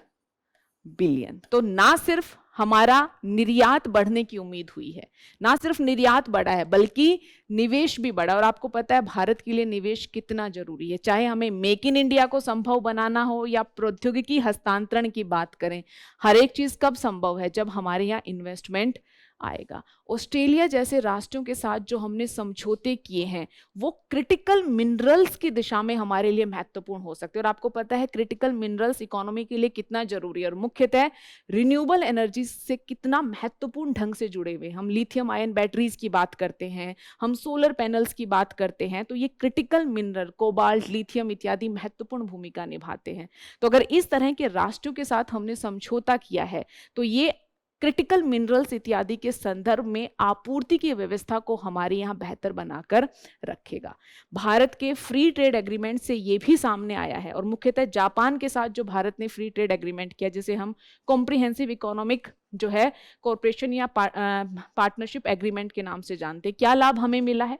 बिलियन। तो ना सिर्फ हमारा निर्यात बढ़ने की उम्मीद हुई है, ना सिर्फ निर्यात बढ़ा है, बल्कि निवेश भी बढ़ा। और आपको पता है भारत के लिए निवेश कितना जरूरी है, चाहे हमें मेक इन इंडिया को संभव बनाना हो या प्रौद्योगिकी हस्तांतरण की बात करें। हर एक चीज कब संभव है? जब हमारे यहाँ इन्वेस्टमेंट आएगा। ऑस्ट्रेलिया जैसे राष्ट्रों के साथ जो हमने समझौते किए हैं वो क्रिटिकल मिनरल्स की दिशा में हमारे लिए महत्वपूर्ण हो सकते हैं। और आपको पता है क्रिटिकल मिनरल्स इकोनॉमी के लिए कितना जरूरी है, और मुख्यतः रिन्यूएबल एनर्जी से कितना महत्वपूर्ण ढंग से जुड़े हुए। हम लिथियम आयन बैटरीज की बात करते हैं, हम सोलर पैनल्स की बात करते हैं, तो ये क्रिटिकल मिनरल कोबाल्ट, लिथियम इत्यादि महत्वपूर्ण भूमिका निभाते हैं। तो अगर इस तरह के राष्ट्रों के साथ हमने समझौता किया है तो ये क्रिटिकल मिनरल्स इत्यादि के संदर्भ में आपूर्ति की व्यवस्था को हमारे यहाँ बेहतर बनाकर रखेगा। भारत के फ्री ट्रेड एग्रीमेंट से ये भी सामने आया है, और मुख्यतः जापान के साथ जो भारत ने फ्री ट्रेड एग्रीमेंट किया, जिसे हम कॉम्प्रिहेंसिव इकोनॉमिक जो है कॉर्पोरेशन या पार्टनरशिप एग्रीमेंट के नाम से जानते हैं। क्या लाभ हमें मिला है?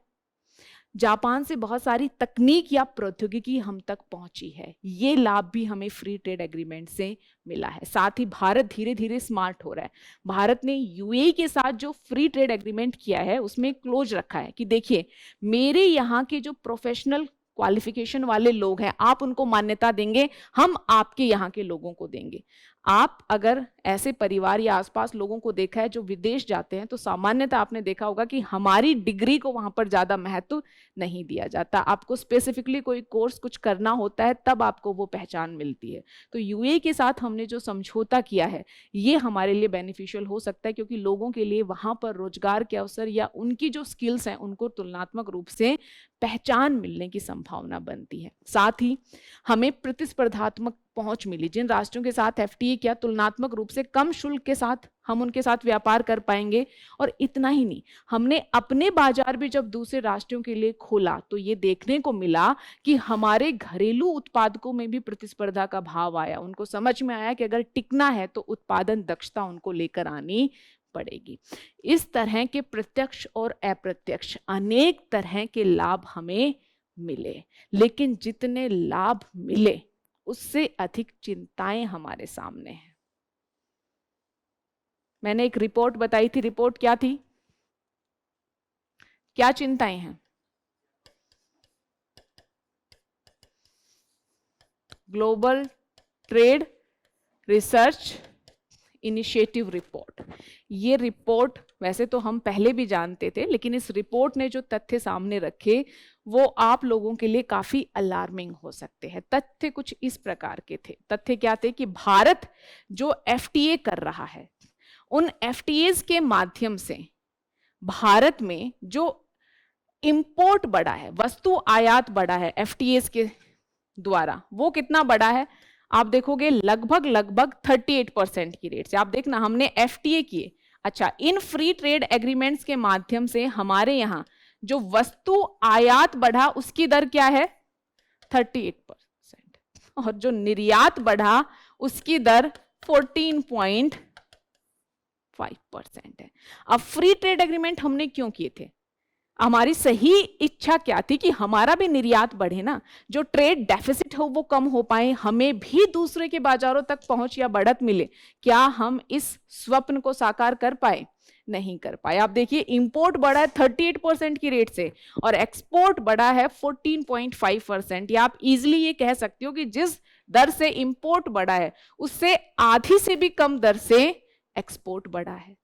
जापान से बहुत सारी तकनीक या प्रौद्योगिकी हम तक पहुंची है, ये लाभ भी हमें फ्री ट्रेड एग्रीमेंट से मिला है। साथ ही भारत धीरे धीरे स्मार्ट हो रहा है। भारत ने यूएई के साथ जो फ्री ट्रेड एग्रीमेंट किया है उसमें क्लोज रखा है कि देखिए, मेरे यहाँ के जो प्रोफेशनल क्वालिफिकेशन वाले लोग हैं आप उनको मान्यता देंगे, हम आपके यहाँ के लोगों को देंगे। आप अगर ऐसे परिवार या आसपास लोगों को देखा है जो विदेश जाते हैं तो सामान्यतः आपने देखा होगा कि हमारी डिग्री को वहां पर ज्यादा महत्व नहीं दिया जाता। आपको स्पेसिफिकली कोई कोर्स कुछ करना होता है तब आपको वो पहचान मिलती है। तो यूएई के साथ हमने जो समझौता किया है ये हमारे लिए बेनिफिशियल हो सकता है, क्योंकि लोगों के लिए वहां पर रोजगार के अवसर या उनकी जो स्किल्स हैं उनको तुलनात्मक रूप से पहचान मिलने की संभावना बनती है। साथ ही हमें प्रतिस्पर्धात्मक पहुंच मिली, जिन राष्ट्रों के साथ एफटीए किया तुलनात्मक रूप से कम शुल्क के साथ हम उनके साथ व्यापार कर पाएंगे। और इतना ही नहीं, हमने अपने बाजार भी जब दूसरे राष्ट्रों के लिए खोला तो ये देखने को मिला कि हमारे घरेलू उत्पादकों में भी प्रतिस्पर्धा का भाव आया। उनको समझ में आया कि अगर टिकना है तो उत्पादन दक्षता उनको लेकर आनी पड़ेगी। इस तरह के प्रत्यक्ष और अप्रत्यक्ष अनेक तरह के लाभ हमें मिले, लेकिन जितने लाभ मिले उससे अधिक चिंताएं हमारे सामने हैं। मैंने एक रिपोर्ट बताई थी, रिपोर्ट क्या थी, क्या चिंताएं हैं? Global trade research initiative report. ये रिपोर्ट वैसे तो हम पहले भी जानते थे, लेकिन इस रिपोर्ट ने जो तथ्य सामने रखे वो आप लोगों के लिए काफी अलार्मिंग हो सकते हैं। तथ्य कुछ इस प्रकार के थे। तथ्य क्या थे कि भारत जो एफटीए कर रहा है, उन एफटीएज के माध्यम से भारत में जो इंपोर्ट बढ़ा है, वस्तु आयात बढ़ा है एफटीएज के द्वारा, वो कितना बढ़ा है? आप देखोगे लगभग 38% की रेट से। आप देखना, हमने एफटीए किए। अच्छा, इन फ्री ट्रेड एग्रीमेंट्स के माध्यम से हमारे यहां जो वस्तु आयात बढ़ा उसकी दर क्या है? 38%। और जो निर्यात बढ़ा उसकी दर 14.5% है। अब फ्री ट्रेड एग्रीमेंट हमने क्यों किए थे? हमारी सही इच्छा क्या थी कि हमारा भी निर्यात बढ़े ना, जो ट्रेड डेफिसिट हो वो कम हो पाए, हमें भी दूसरे के बाजारों तक पहुंच या बढ़त मिले। क्या हम इस स्वप्न को साकार कर पाए? नहीं कर पाए। आप देखिए, इंपोर्ट बढ़ा है 38% की रेट से और एक्सपोर्ट बढ़ा है 14.5%। या आप इजिली ये कह सकते हो कि जिस दर से इंपोर्ट बढ़ा है उससे आधी से भी कम दर से एक्सपोर्ट बढ़ा है।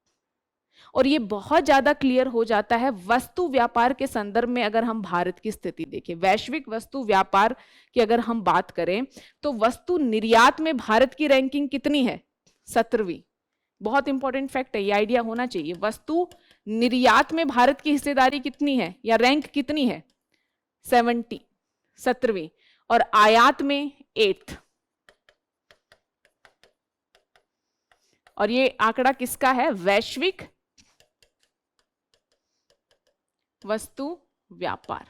और ये बहुत ज्यादा क्लियर हो जाता है वस्तु व्यापार के संदर्भ में। अगर हम भारत की स्थिति देखें, वैश्विक वस्तु व्यापार की अगर हम बात करें तो वस्तु निर्यात में भारत की रैंकिंग कितनी है? 17वीं। बहुत इंपॉर्टेंट फैक्ट है, ये आइडिया होना चाहिए। वस्तु निर्यात में भारत की हिस्सेदारी कितनी है या रैंक कितनी है? 17वीं। और आयात में 8th। और ये आंकड़ा किसका है? वैश्विक वस्तु व्यापार,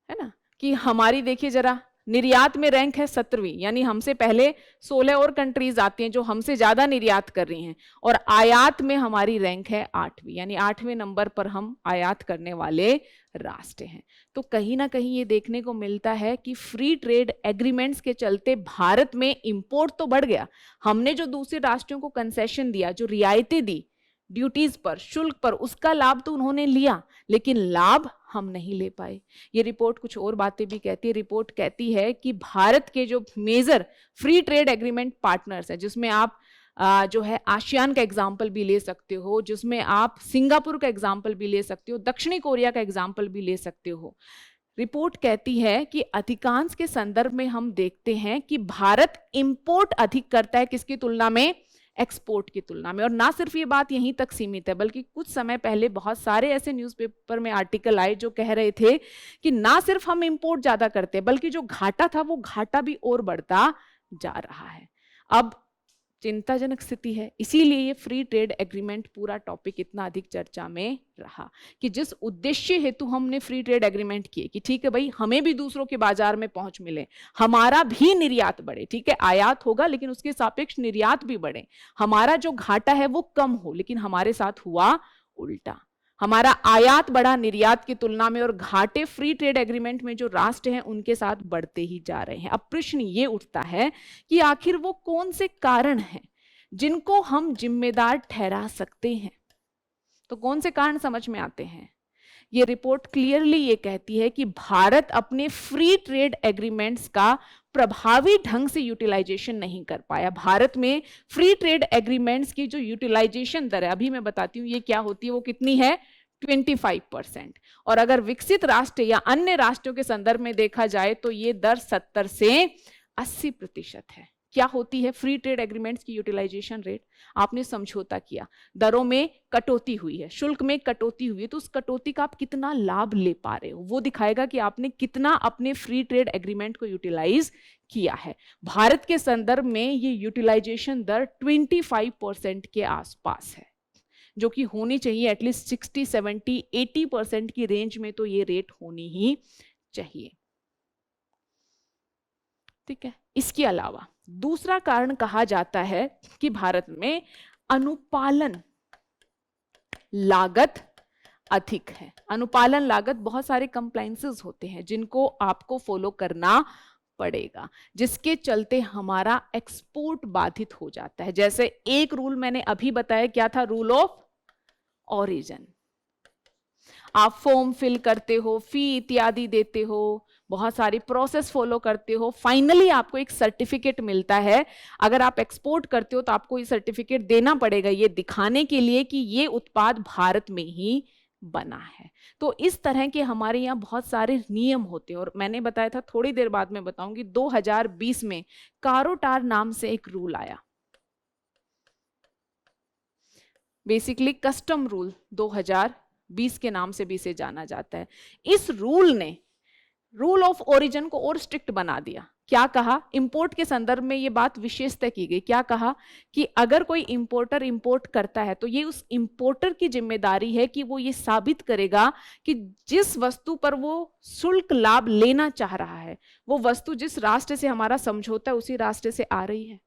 है ना। कि हमारी देखिए जरा, निर्यात में रैंक है 17वीं, यानी हमसे पहले 16 और कंट्रीज आती हैं जो हमसे ज्यादा निर्यात कर रही हैं। और आयात में हमारी रैंक है 8वीं, यानी 8वें नंबर पर हम आयात करने वाले राष्ट्र हैं। तो कहीं ना कहीं ये देखने को मिलता है कि फ्री ट्रेड एग्रीमेंट्स के चलते भारत में इंपोर्ट तो बढ़ गया। हमने जो दूसरे राष्ट्रों को कंसेशन दिया, जो रियायतें दी ड्यूटीज पर, शुल्क पर, उसका लाभ तो उन्होंने लिया, लेकिन लाभ हम नहीं ले पाए। ये रिपोर्ट कुछ और बातें भी कहती है। रिपोर्ट कहती है कि भारत के जो major free trade agreement partners हैं, जिसमें आप जो है आसियान का एग्जाम्पल भी ले सकते हो, जिसमें आप सिंगापुर का एग्जाम्पल भी ले सकते हो, दक्षिणी कोरिया का एग्जाम्पल भी ले सकते हो। रिपोर्ट कहती है कि अधिकांश के संदर्भ में हम देखते हैं कि भारत इंपोर्ट अधिक करता है, किसकी तुलना में? एक्सपोर्ट की तुलना में। और ना सिर्फ ये बात यहीं तक सीमित है, बल्कि कुछ समय पहले बहुत सारे ऐसे न्यूज़पेपर में आर्टिकल आए जो कह रहे थे कि ना सिर्फ हम इंपोर्ट ज्यादा करते हैं, बल्कि जो घाटा था वो घाटा भी और बढ़ता जा रहा है। अब चिंताजनक स्थिति है। इसीलिए ये फ्री ट्रेड एग्रीमेंट पूरा टॉपिक इतना अधिक चर्चा में रहा कि जिस उद्देश्य हेतु हमने फ्री ट्रेड एग्रीमेंट किए कि ठीक है भाई, हमें भी दूसरों के बाजार में पहुंच मिले, हमारा भी निर्यात बढ़े, ठीक है आयात होगा लेकिन उसके सापेक्ष निर्यात भी बढ़े, हमारा जो घाटा है वो कम हो। लेकिन हमारे साथ हुआ उल्टा, हमारा आयात बढ़ा निर्यात की तुलना में और घाटे फ्री ट्रेड एग्रीमेंट में जो राष्ट्र हैं उनके साथ बढ़ते ही जा रहे हैं। अब प्रश्न ये उठता है कि आखिर वो कौन से कारण हैं जिनको हम जिम्मेदार ठहरा सकते हैं? तो कौन से कारण समझ में आते हैं? ये रिपोर्ट क्लियरली ये कहती है कि भारत अपने फ्री ट्रेड एग्रीमेंट्स का प्रभावी ढंग से यूटिलाइजेशन नहीं कर पाया। भारत में फ्री ट्रेड एग्रीमेंट्स की जो यूटिलाइजेशन दर है, अभी मैं बताती हूँ ये क्या होती है, वो कितनी है? 25%। और अगर विकसित राष्ट्र या अन्य राष्ट्रों के संदर्भ में देखा जाए तो ये दर 70 से 80% है। क्या होती है फ्री ट्रेड एग्रीमेंट्स की यूटिलाइजेशन रेट? आपने समझौता किया, दरों में कटौती हुई है, शुल्क में कटौती हुई है, तो उस कटौती का आप कितना लाभ ले पा रहे हो वो दिखाएगा कि आपने कितना अपने फ्री ट्रेड एग्रीमेंट को यूटिलाइज किया है। भारत के संदर्भ में ये यूटिलाइजेशन दर 25% के आसपास है, जो कि होनी चाहिए एटलीस्ट 60, 70, 80% की रेंज में, तो ये रेट होनी ही चाहिए। ठीक है। इसके अलावा दूसरा कारण कहा जाता है कि भारत में अनुपालन लागत अधिक है। अनुपालन लागत, बहुत सारे कंप्लायंसेस होते हैं जिनको आपको फॉलो करना पड़ेगा, जिसके चलते हमारा एक्सपोर्ट बाधित हो जाता है। जैसे एक रूल मैंने अभी बताया, क्या था? Rule of origin. आप फॉर्म फिल करते हो, फी इत्यादि देते हो, बहुत सारी प्रोसेस फॉलो करते हो, फाइनली आपको एक सर्टिफिकेट मिलता है। अगर आप एक्सपोर्ट करते हो तो आपको ये सर्टिफिकेट देना पड़ेगा, ये दिखाने के लिए कि ये उत्पाद भारत में ही बना है। तो इस तरह के हमारे यहाँ बहुत सारे नियम होते हैं। और मैंने बताया था, थोड़ी देर बाद में बताऊंगी, 2020 में कारोटार नाम से एक रूल आया, बेसिकली कस्टम रूल 2020 के नाम से भी इसे जाना जाता है। इस रूल ने रूल ऑफ ओरिजिन को और स्ट्रिक्ट बना दिया। क्या कहा? इंपोर्ट के संदर्भ में ये बात विशेषतः की गई। क्या कहा कि अगर कोई इंपोर्टर इंपोर्ट करता है तो ये उस इंपोर्टर की जिम्मेदारी है कि वो ये साबित करेगा कि जिस वस्तु पर वो शुल्क लाभ लेना चाह रहा है, वो वस्तु जिस राष्ट्र से हमारा समझौता है उसी राष्ट्र से आ रही है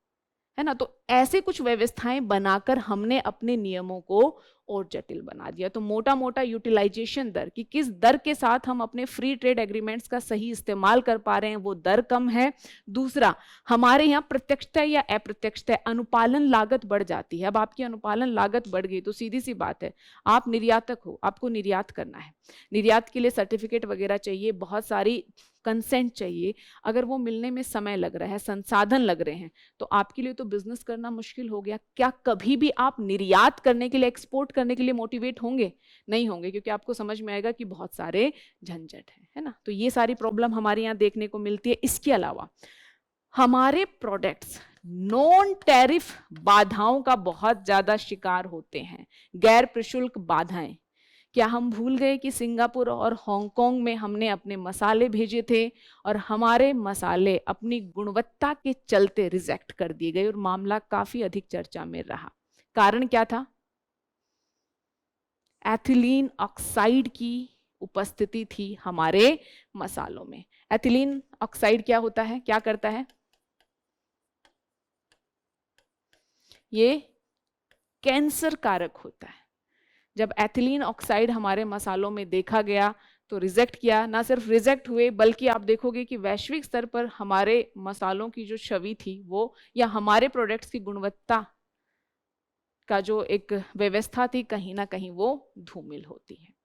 ना। तो ऐसे कुछ व्यवस्थाएं बनाकर हमने अपने नियमों को और जटिल बना दिया। तो मोटा मोटा यूटिलाइजेशन दर, कि किस दर के साथ हम अपने फ्री ट्रेड एग्रीमेंट्स का सही इस्तेमाल कर पा रहे हैं, वो दर कम है। दूसरा, हमारे यहाँ प्रत्यक्षतः या अप्रत्यक्षतः अनुपालन लागत बढ़ जाती है। अब आपकी अनुपालन लागत बढ़ गई तो सीधी सी बात है, आप निर्यातक हो, आपको निर्यात करना है, निर्यात के लिए सर्टिफिकेट वगैरह चाहिए, बहुत सारी कंसेंट चाहिए। अगर वो मिलने में समय लग रहा है, संसाधन लग रहे हैं, तो आपके लिए तो बिजनेस करना मुश्किल हो गया। क्या कभी भी आप निर्यात करने के लिए, एक्सपोर्ट करने के लिए मोटिवेट होंगे? नहीं होंगे, क्योंकि आपको समझ में आएगा कि बहुत सारे झंझट हैं, है ना। तो ये सारी प्रॉब्लम हमारे यहाँ देखने को मिलती है। इसके अलावा हमारे प्रोडक्ट्स नॉन टैरिफ बाधाओं का बहुत ज्यादा शिकार होते हैं, गैर प्रशुल्क बाधाएं। क्या हम भूल गए कि सिंगापुर और हांगकांग में हमने अपने मसाले भेजे थे और हमारे मसाले अपनी गुणवत्ता के चलते रिजेक्ट कर दिए गए और मामला काफी अधिक चर्चा में रहा। कारण क्या था? एथिलीन ऑक्साइड की उपस्थिति थी हमारे मसालों में। एथिलीन ऑक्साइड क्या होता है, क्या करता है? ये कैंसर कारक होता है। जब एथिलीन ऑक्साइड हमारे मसालों में देखा गया तो रिजेक्ट किया। ना सिर्फ रिजेक्ट हुए, बल्कि आप देखोगे कि वैश्विक स्तर पर हमारे मसालों की जो छवि थी वो, या हमारे प्रोडक्ट्स की गुणवत्ता का जो एक व्यवस्था थी, कहीं ना कहीं वो धूमिल होती है।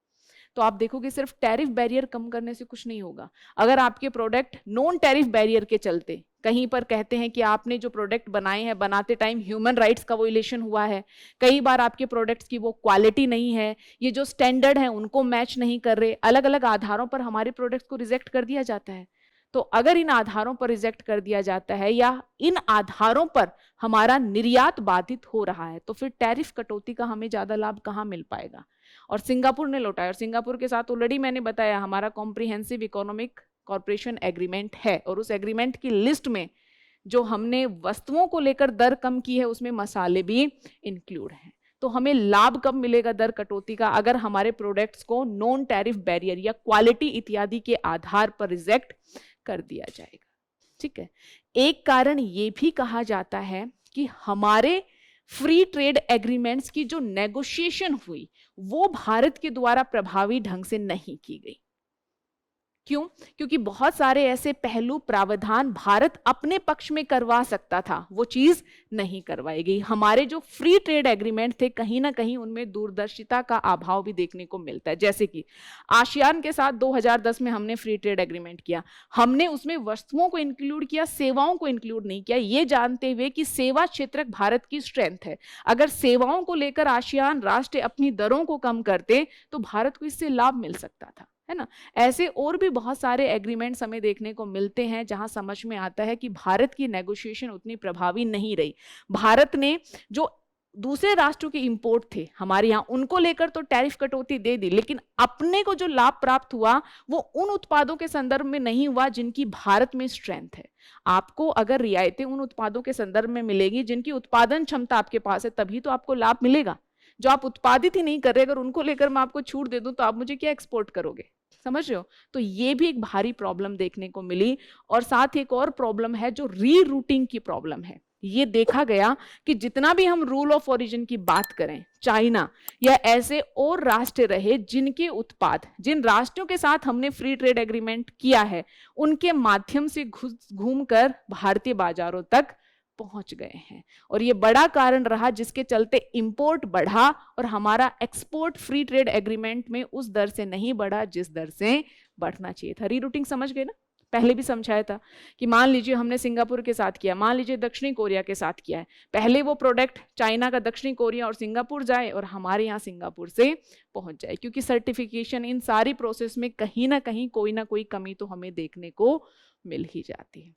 तो आप देखोगे सिर्फ टैरिफ बैरियर कम करने से कुछ नहीं होगा। अगर आपके प्रोडक्ट नॉन टैरिफ बैरियर के चलते कहीं पर कहते हैं कि आपने जो प्रोडक्ट बनाए हैं, बनाते टाइम ह्यूमन राइट्स का वोलेशन हुआ है, कई बार आपके प्रोडक्ट्स की वो क्वालिटी नहीं है, ये जो स्टैंडर्ड है उनको मैच नहीं कर रहे, अलग अलग आधारों पर हमारे प्रोडक्ट्स को रिजेक्ट कर दिया जाता है। तो अगर इन आधारों पर रिजेक्ट कर दिया जाता है या इन आधारों पर हमारा निर्यात बाधित हो रहा है, तो फिर टैरिफ कटौती का हमें ज्यादा लाभ कहाँ मिल पाएगा। और सिंगापुर ने लौटाया, और सिंगापुर के साथ ऑलरेडी मैंने बताया हमारा कॉम्प्रिहेंसिव इकोनॉमिक कॉर्पोरेशन एग्रीमेंट है, और उस एग्रीमेंट की लिस्ट में जो हमने वस्तुओं को लेकर दर कम की है उसमें मसाले भी इंक्लूड हैं। तो हमें लाभ कब मिलेगा दर कटौती का? अगर हमारे प्रोडक्ट्स को नॉन टैरिफ बैरियर या क्वालिटी इत्यादि के आधार पर रिजेक्ट कर दिया जाएगा। ठीक है। एक कारण ये भी कहा जाता है कि हमारे फ्री ट्रेड एग्रीमेंट्स की जो नेगोशिएशन हुई वो भारत के द्वारा प्रभावी ढंग से नहीं की गई। क्यों? क्योंकि बहुत सारे ऐसे पहलू, प्रावधान भारत अपने पक्ष में करवा सकता था, वो चीज नहीं करवाई गई। हमारे जो फ्री ट्रेड एग्रीमेंट थे, कहीं ना कहीं उनमें दूरदर्शिता का अभाव भी देखने को मिलता है। जैसे कि आसियान के साथ 2010 में हमने फ्री ट्रेड एग्रीमेंट किया, हमने उसमें वस्तुओं को इंक्लूड किया, सेवाओं को इंक्लूड नहीं किया, ये जानते हुए कि सेवा क्षेत्र भारत की स्ट्रेंथ है। अगर सेवाओं को लेकर आसियान राष्ट्र अपनी दरों को कम करते तो भारत को इससे लाभ मिल सकता था, है ना। ऐसे और भी बहुत सारे एग्रीमेंट्स हमें देखने को मिलते हैं जहां समझ में आता है कि भारत की नेगोशिएशन उतनी प्रभावी नहीं रही। भारत ने जो दूसरे राष्ट्रों के इंपोर्ट थे हमारे यहाँ, उनको लेकर तो टैरिफ कटौती दे दी, लेकिन अपने को जो लाभ प्राप्त हुआ वो उन उत्पादों के संदर्भ में नहीं हुआ जिनकी भारत में स्ट्रेंथ है। आपको अगर रियायतें उन उत्पादों के संदर्भ में मिलेगी जिनकी उत्पादन क्षमता आपके पास है, तभी तो आपको लाभ मिलेगा। जो आप उत्पादित ही नहीं कर रहे, अगर उनको लेकर मैं आपको छूट दे दूं तो आप मुझे क्या एक्सपोर्ट करोगे? समझ रहे हो? तो ये भी एक भारी प्रॉब्लम देखने को मिली। और साथ ही एक और प्रॉब्लम है जो रीरूटिंग की प्रॉब्लम है। ये देखा गया कि जितना भी हम रूल ऑफ ओरिजिन की बात करें, चाइना या ऐसे और राष्ट्र रहे जिनके उत्पाद, जिन राष्ट्रों के साथ हमने फ्री ट्रेड एग्रीमेंट किया है, उनके माध्यम से घूमकर भारतीय बाजारों तक पहुंच गए हैं। और ये बड़ा कारण रहा जिसके चलते इंपोर्ट बढ़ा और हमारा एक्सपोर्ट फ्री ट्रेड एग्रीमेंट में उस दर से नहीं बढ़ा जिस दर से बढ़ना चाहिए था। रीरूटिंग समझ गए ना? पहले भी समझाया था कि मान लीजिए हमने सिंगापुर के साथ किया, मान लीजिए दक्षिणी कोरिया के साथ किया है, पहले वो प्रोडक्ट चाइना का दक्षिणी कोरिया और सिंगापुर जाए और हमारे यहाँ सिंगापुर से पहुंच जाए, क्योंकि सर्टिफिकेशन इन सारी प्रोसेस में कहीं ना कहीं कोई ना कोई कमी तो हमें देखने को मिल ही जाती है।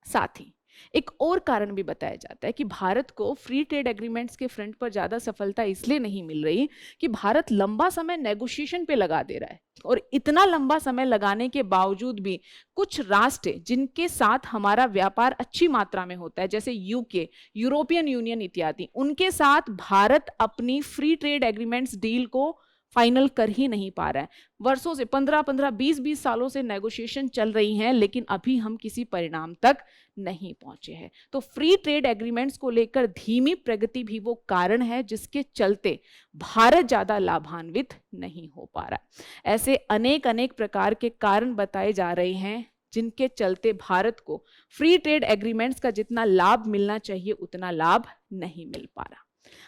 साथ ही एक और कारण भी बताया जाता है कि भारत को फ्री ट्रेड एग्रीमेंट्स के फ्रंट पर ज्यादा सफलता इसलिए नहीं मिल रही कि भारत लंबा समय नेगोशिएशन पे लगा दे रहा है, और इतना लंबा समय लगाने के बावजूद भी कुछ राष्ट्र जिनके साथ हमारा व्यापार अच्छी मात्रा में होता है, जैसे यूके, यूरोपियन यूनियन इत्यादि, उनके साथ भारत अपनी फ्री ट्रेड एग्रीमेंट्स डील को फाइनल कर ही नहीं पा रहा है। वर्षों से 15-15, 20-20 सालों से नेगोशिएशन चल रही हैं, लेकिन अभी हम किसी परिणाम तक नहीं पहुंचे हैं। तो फ्री ट्रेड एग्रीमेंट्स को लेकर धीमी प्रगति भी वो कारण है जिसके चलते भारत ज्यादा लाभान्वित नहीं हो पा रहा। ऐसे अनेक प्रकार के कारण बताए जा रहे हैं जिनके चलते भारत को फ्री ट्रेड एग्रीमेंट्स का जितना लाभ मिलना चाहिए उतना लाभ नहीं मिल पा रहा।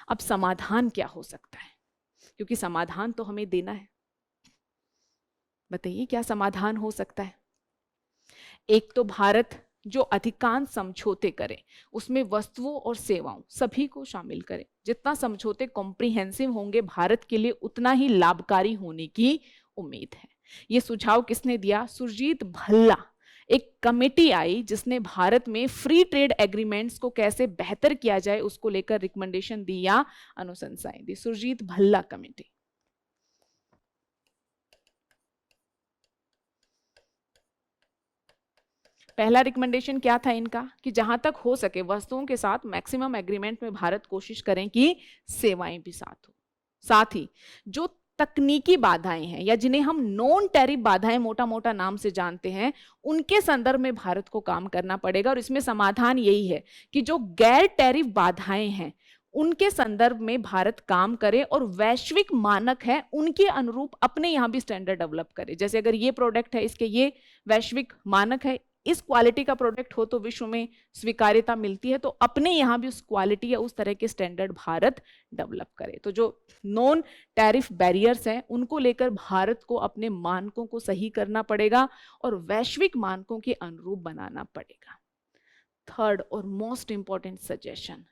अब समाधान क्या हो सकता है, क्योंकि समाधान तो हमें देना है। बताइए क्या समाधान हो सकता है? एक तो भारत जो अधिकांश समझौते करे उसमें वस्तुओं और सेवाओं सभी को शामिल करे। जितना समझौते कॉम्प्रिहेंसिव होंगे भारत के लिए उतना ही लाभकारी होने की उम्मीद है। ये सुझाव किसने दिया? सुरजीत भल्ला, एक कमेटी आई जिसने भारत में फ्री ट्रेड एग्रीमेंट्स को कैसे बेहतर किया जाए उसको लेकर रिकमेंडेशन दी या अनुशंसाएं दी। सुरजीत भल्ला कमेटी। पहला रिकमेंडेशन क्या था इनका कि जहां तक हो सके वस्तुओं के साथ मैक्सिमम एग्रीमेंट में भारत कोशिश करें कि सेवाएं भी साथ हो। साथ ही जो तकनीकी बाधाएं हैं या जिन्हें हम नॉन टैरिफ बाधाएं मोटा मोटा नाम से जानते हैं, उनके संदर्भ में भारत को काम करना पड़ेगा। और इसमें समाधान यही है कि जो गैर टैरिफ बाधाएं हैं उनके संदर्भ में भारत काम करे और वैश्विक मानक है उनके अनुरूप अपने यहाँ भी स्टैंडर्ड डेवलप करे। जैसे अगर ये प्रोडक्ट है, इसके ये वैश्विक मानक है, इस क्वालिटी का प्रोडक्ट हो तो विश्व में स्वीकार्यता मिलती है, तो अपने यहाँ भी उस क्वालिटी या उस तरह के स्टैंडर्ड भारत डेवलप करे। तो जो नॉन टैरिफ बैरियर्स हैं उनको लेकर भारत को अपने मानकों को सही करना पड़ेगा और वैश्विक मानकों के अनुरूप बनाना पड़ेगा। थर्ड और मोस्ट इंपॉर्टेंट सजेशन,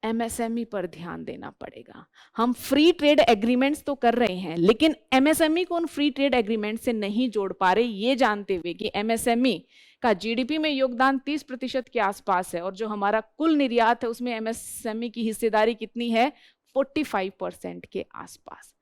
एमएसएमई पर ध्यान देना पड़ेगा। हम फ्री ट्रेड एग्रीमेंट्स तो कर रहे हैं लेकिन एमएसएमई को उन फ्री ट्रेड एग्रीमेंट से नहीं जोड़ पा रहे, ये जानते हुए कि एमएसएमई का जीडीपी में योगदान 30% के आसपास है और जो हमारा कुल निर्यात है उसमें एमएसएमई की हिस्सेदारी कितनी है? 45% के आसपास।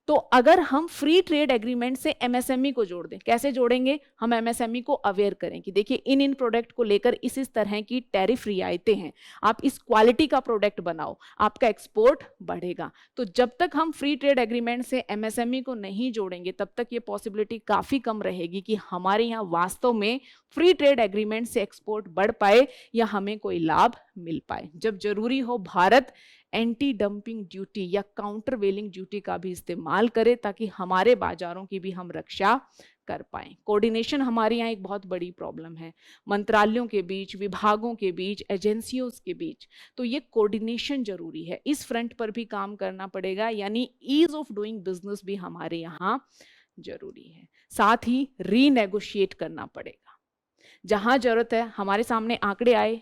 तो अगर हम फ्री ट्रेड एग्रीमेंट से एमएसएमई को जोड़ दें, कैसे जोड़ेंगे? हम एमएसएमई को अवेयर करें कि देखिए इन प्रोडक्ट को लेकर इस तरह की टैरिफ रियायतें हैं, आप इस क्वालिटी का प्रोडक्ट बनाओ, आपका एक्सपोर्ट बढ़ेगा। तो जब तक हम फ्री ट्रेड एग्रीमेंट से एमएसएमई को नहीं जोड़ेंगे तब तक ये पॉसिबिलिटी काफी कम रहेगी कि हमारे यहाँ वास्तव में फ्री ट्रेड एग्रीमेंट से एक्सपोर्ट बढ़ पाए या हमें कोई लाभ मिल पाए। जब जरूरी हो भारत एंटी डंपिंग ड्यूटी या काउंटर वेलिंग ड्यूटी का भी इस्तेमाल करे ताकि हमारे बाजारों की भी हम रक्षा कर पाएं। कोऑर्डिनेशन हमारे यहाँ एक बहुत बड़ी प्रॉब्लम है, मंत्रालयों के बीच, विभागों के बीच, एजेंसियों के बीच। तो ये कोऑर्डिनेशन जरूरी है, इस फ्रंट पर भी काम करना पड़ेगा, यानी ईज ऑफ डूइंग बिजनेस भी हमारे यहाँ जरूरी है। साथ ही रीनेगोशिएट करना पड़ेगा जहां जरूरत है। हमारे सामने आंकड़े आए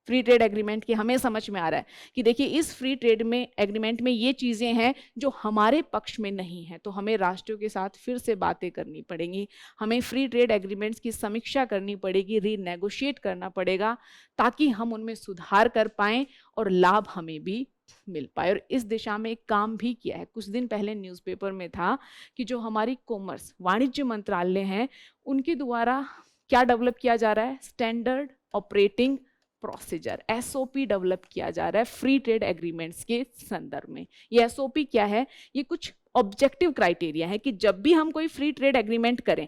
फ्री ट्रेड एग्रीमेंट की, हमें समझ में आ रहा है कि देखिए इस फ्री ट्रेड में एग्रीमेंट में ये चीजें हैं जो हमारे पक्ष में नहीं है, तो हमें राष्ट्रों के साथ फिर से बातें करनी पड़ेंगी, हमें फ्री ट्रेड एग्रीमेंट्स की समीक्षा करनी पड़ेगी, रीनेगोशिएट करना पड़ेगा ताकि हम उनमें सुधार कर पाएं और लाभ हमें भी मिल पाए, और इस दिशा में एक काम भी किया है। कुछ दिन पहले न्यूज़पेपर में था कि जो हमारी कॉमर्स वाणिज्य मंत्रालय है उनके द्वारा क्या डेवलप किया जा रहा है, standard operating procedure SOP develop किया जा रहा है फ्री ट्रेड एग्रीमेंट्स के संदर्भ में। ये एसओपी क्या है, ये कुछ ऑब्जेक्टिव क्राइटेरिया है कि जब भी हम कोई फ्री ट्रेड एग्रीमेंट करें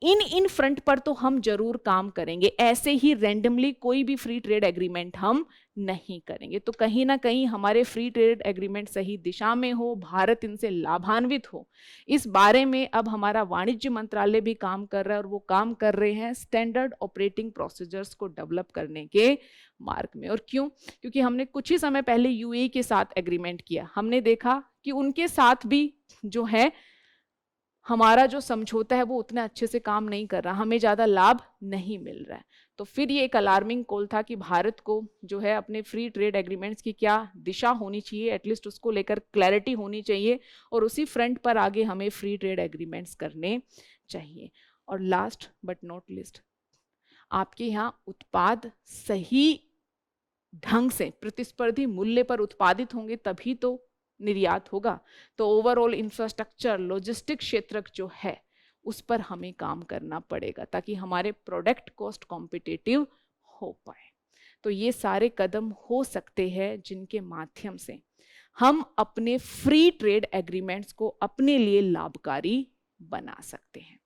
इन फ्रंट पर तो हम जरूर काम करेंगे, ऐसे ही रैंडमली कोई भी फ्री ट्रेड एग्रीमेंट हम नहीं करेंगे। तो कहीं ना कहीं हमारे फ्री ट्रेड एग्रीमेंट सही दिशा में हो, भारत इनसे लाभान्वित हो, इस बारे में अब हमारा वाणिज्य मंत्रालय भी काम कर रहा है, और वो काम कर रहे हैं स्टैंडर्ड ऑपरेटिंग प्रोसीजर्स को डेवलप करने के मार्ग में। और क्यों? क्योंकि हमने कुछ ही समय पहले यूएई के साथ एग्रीमेंट किया, हमने देखा कि उनके साथ भी जो है हमारा जो समझौता है वो उतना अच्छे से काम नहीं कर रहा, हमें ज़्यादा लाभ नहीं मिल रहा है। तो फिर ये एक अलार्मिंग कॉल था कि भारत को जो है अपने फ्री ट्रेड एग्रीमेंट्स की क्या दिशा होनी चाहिए, एटलीस्ट उसको लेकर क्लैरिटी होनी चाहिए, और उसी फ्रंट पर आगे हमें फ्री ट्रेड एग्रीमेंट्स करने चाहिए। और लास्ट बट नॉट लिस्ट, आपके यहाँ उत्पाद सही ढंग से प्रतिस्पर्धी मूल्य पर उत्पादित होंगे तभी तो निर्यात होगा। तो ओवरऑल इंफ्रास्ट्रक्चर लॉजिस्टिक क्षेत्र जो है उस पर हमें काम करना पड़ेगा ताकि हमारे प्रोडक्ट कॉस्ट कॉम्पिटिटिव हो पाए। तो ये सारे कदम हो सकते हैं जिनके माध्यम से हम अपने फ्री ट्रेड एग्रीमेंट्स को अपने लिए लाभकारी बना सकते हैं।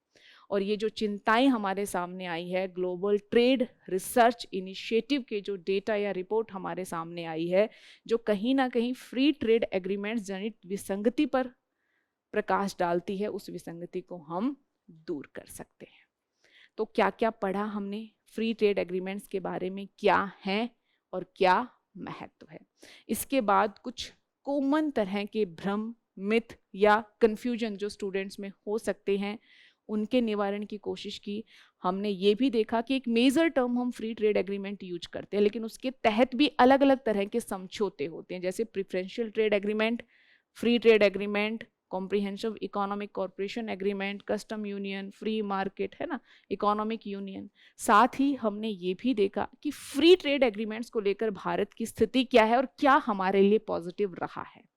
और ये जो चिंताएं हमारे सामने आई है, ग्लोबल ट्रेड रिसर्च इनिशिएटिव के जो डेटा या रिपोर्ट हमारे सामने आई है, जो कहीं ना कहीं फ्री ट्रेड एग्रीमेंट्स जनित विसंगति पर प्रकाश डालती है, उस विसंगति को हम दूर कर सकते हैं। तो क्या क्या पढ़ा हमने फ्री ट्रेड एग्रीमेंट्स के बारे में, क्या है और क्या महत्व है। इसके बाद कुछ कॉमन तरह के भ्रम, मिथ या कंफ्यूजन जो स्टूडेंट्स में हो सकते हैं उनके निवारण की कोशिश की। हमने ये भी देखा कि एक मेजर टर्म हम फ्री ट्रेड एग्रीमेंट यूज करते हैं, लेकिन उसके तहत भी अलग अलग तरह के समझौते होते हैं, जैसे preferential trade agreement, free trade agreement, comprehensive economic corporation agreement, custom union, free market, है ना, इकोनॉमिक यूनियन। साथ ही हमने ये भी देखा कि फ्री ट्रेड एग्रीमेंट्स को लेकर भारत की स्थिति क्या है और क्या हमारे लिए पॉजिटिव रहा है।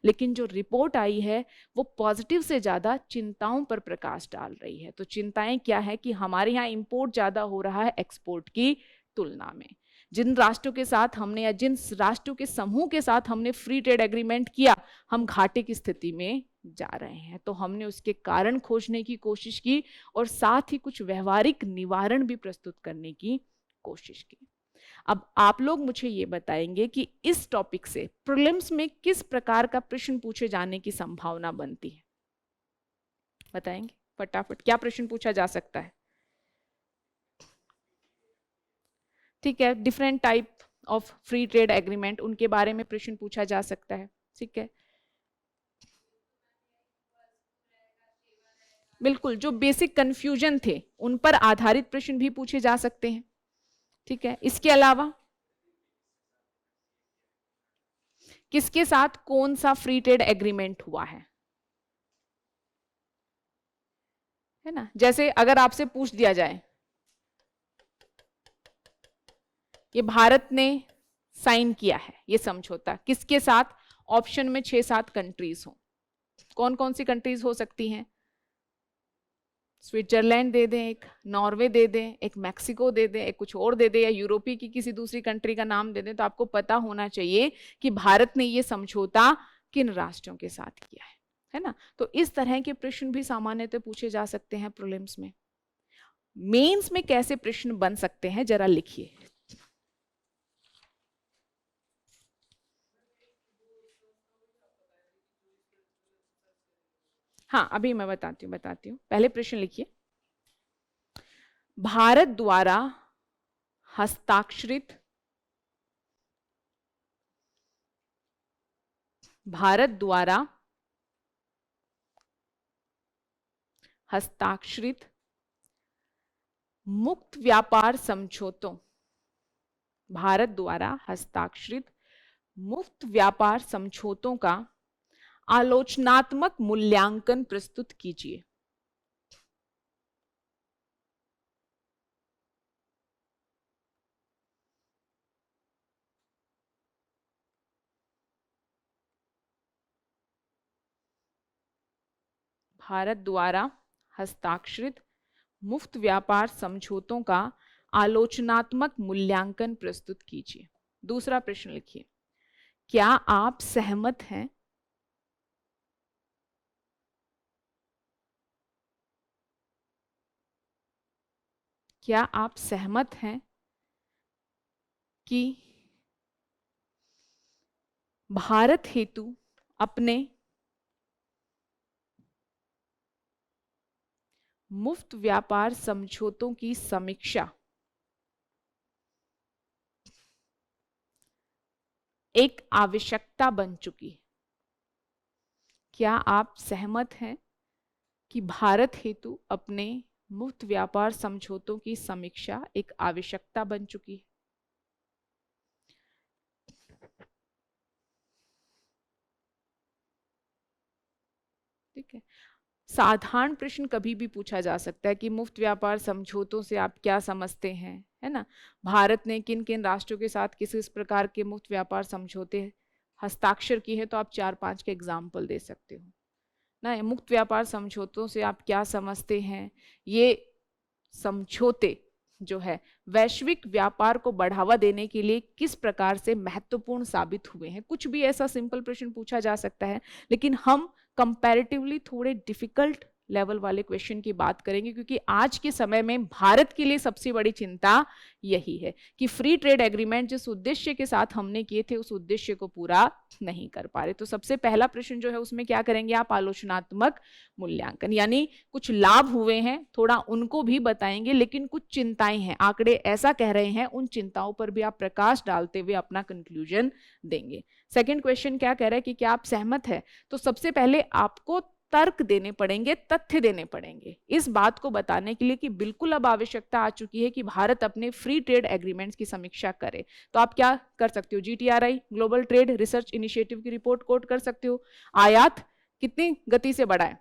लेकिन जो रिपोर्ट आई है वो पॉजिटिव से ज्यादा चिंताओं पर प्रकाश डाल रही है। तो चिंताएं क्या है कि हमारे यहाँ इंपोर्ट ज्यादा हो रहा है एक्सपोर्ट की तुलना में। जिन राष्ट्रों के साथ हमने या जिन राष्ट्रों के समूह के साथ हमने फ्री ट्रेड एग्रीमेंट किया, हम घाटे की स्थिति में जा रहे हैं। तो हमने उसके कारण खोजने की कोशिश की और साथ ही कुछ व्यवहारिक निवारण भी प्रस्तुत करने की कोशिश की। अब आप लोग मुझे ये बताएंगे कि इस टॉपिक से प्रीलिम्स में किस प्रकार का प्रश्न पूछे जाने की संभावना बनती है, बताएंगे फटाफट। क्या प्रश्न पूछा जा सकता है? ठीक है, different type of free trade agreement, उनके बारे में प्रश्न पूछा जा सकता है। ठीक है, बिल्कुल, जो बेसिक कंफ्यूजन थे उन पर आधारित प्रश्न भी पूछे जा सकते हैं। ठीक है, इसके अलावा किसके साथ कौन सा फ्री ट्रेड एग्रीमेंट हुआ है ना। जैसे अगर आपसे पूछ दिया जाए ये भारत ने साइन किया है ये समझौता, किसके साथ? ऑप्शन में 6-7 कंट्रीज हो। कौन कौन सी कंट्रीज हो सकती हैं? स्विट्जरलैंड दे दें, एक नॉर्वे दे दें, एक मैक्सिको दे दें, एक कुछ और दे दें, या यूरोपीय की किसी दूसरी कंट्री का नाम दे दें। तो आपको पता होना चाहिए कि भारत ने ये समझौता किन राष्ट्रों के साथ किया है ना। तो इस तरह के प्रश्न भी सामान्यतः पूछे जा सकते हैं प्रीलिम्स में। मेंस में कैसे प्रश्न बन सकते हैं जरा लिखिए। हाँ, अभी मैं बताती हूँ, पहले प्रश्न लिखिए। भारत द्वारा हस्ताक्षरित, भारत द्वारा हस्ताक्षरित मुक्त व्यापार समझौतों, भारत द्वारा हस्ताक्षरित मुक्त व्यापार समझौतों का आलोचनात्मक मूल्यांकन प्रस्तुत कीजिए। भारत द्वारा हस्ताक्षरित मुफ्त व्यापार समझौतों का आलोचनात्मक मूल्यांकन प्रस्तुत कीजिए। दूसरा प्रश्न लिखिए, क्या आप सहमत हैं क्या आप सहमत हैं कि भारत हेतु अपने मुफ्त व्यापार समझौतों की समीक्षा एक आवश्यकता बन चुकी है? क्या आप सहमत हैं कि भारत हेतु अपने मुफ्त व्यापार समझौतों की समीक्षा एक आवश्यकता बन चुकी है? ठीक है। साधारण प्रश्न कभी भी पूछा जा सकता है कि मुफ्त व्यापार समझौतों से आप क्या समझते हैं, है ना। भारत ने किन किन राष्ट्रों के साथ किस किस प्रकार के मुफ्त व्यापार समझौते हस्ताक्षर किए हैं, तो आप 4-5 के एग्जाम्पल दे सकते हो ना। मुक्त व्यापार समझौतों से आप क्या समझते हैं? ये समझौते जो है वैश्विक व्यापार को बढ़ावा देने के लिए किस प्रकार से महत्वपूर्ण साबित हुए हैं। कुछ भी ऐसा सिंपल प्रश्न पूछा जा सकता है, लेकिन हम कंपैरेटिवली थोड़े डिफिकल्ट लेवल वाले क्वेश्चन की बात करेंगे, क्योंकि आज के समय में भारत के लिए सबसे बड़ी चिंता यही है कि फ्री ट्रेड एग्रीमेंट जिस उद्देश्य के साथ हमने किए थे उस उद्देश्य को पूरा नहीं कर पा रहे। तो सबसे पहला प्रश्न जो है उसमें क्या करेंगे आप? आलोचनात्मक मूल्यांकन, यानी कुछ लाभ हुए हैं थोड़ा उनको भी बताएंगे, लेकिन कुछ चिंताएं हैं, आंकड़े ऐसा कह रहे हैं, उन चिंताओं पर भी आप प्रकाश डालते हुए अपना कंक्लूजन देंगे। सेकंड क्वेश्चन क्या कह रहा है कि क्या आप सहमत है? तो सबसे पहले आपको तर्क देने पड़ेंगे, तथ्य देने पड़ेंगे इस बात को बताने के लिए कि बिल्कुल अब आवश्यकता आ चुकी है कि भारत अपने फ्री ट्रेड एग्रीमेंट्स की समीक्षा करे। तो आप क्या कर सकते हो? GTRI global trade research initiative की रिपोर्ट कोट कर सकते हो। आयात कितनी गति से बढ़ाए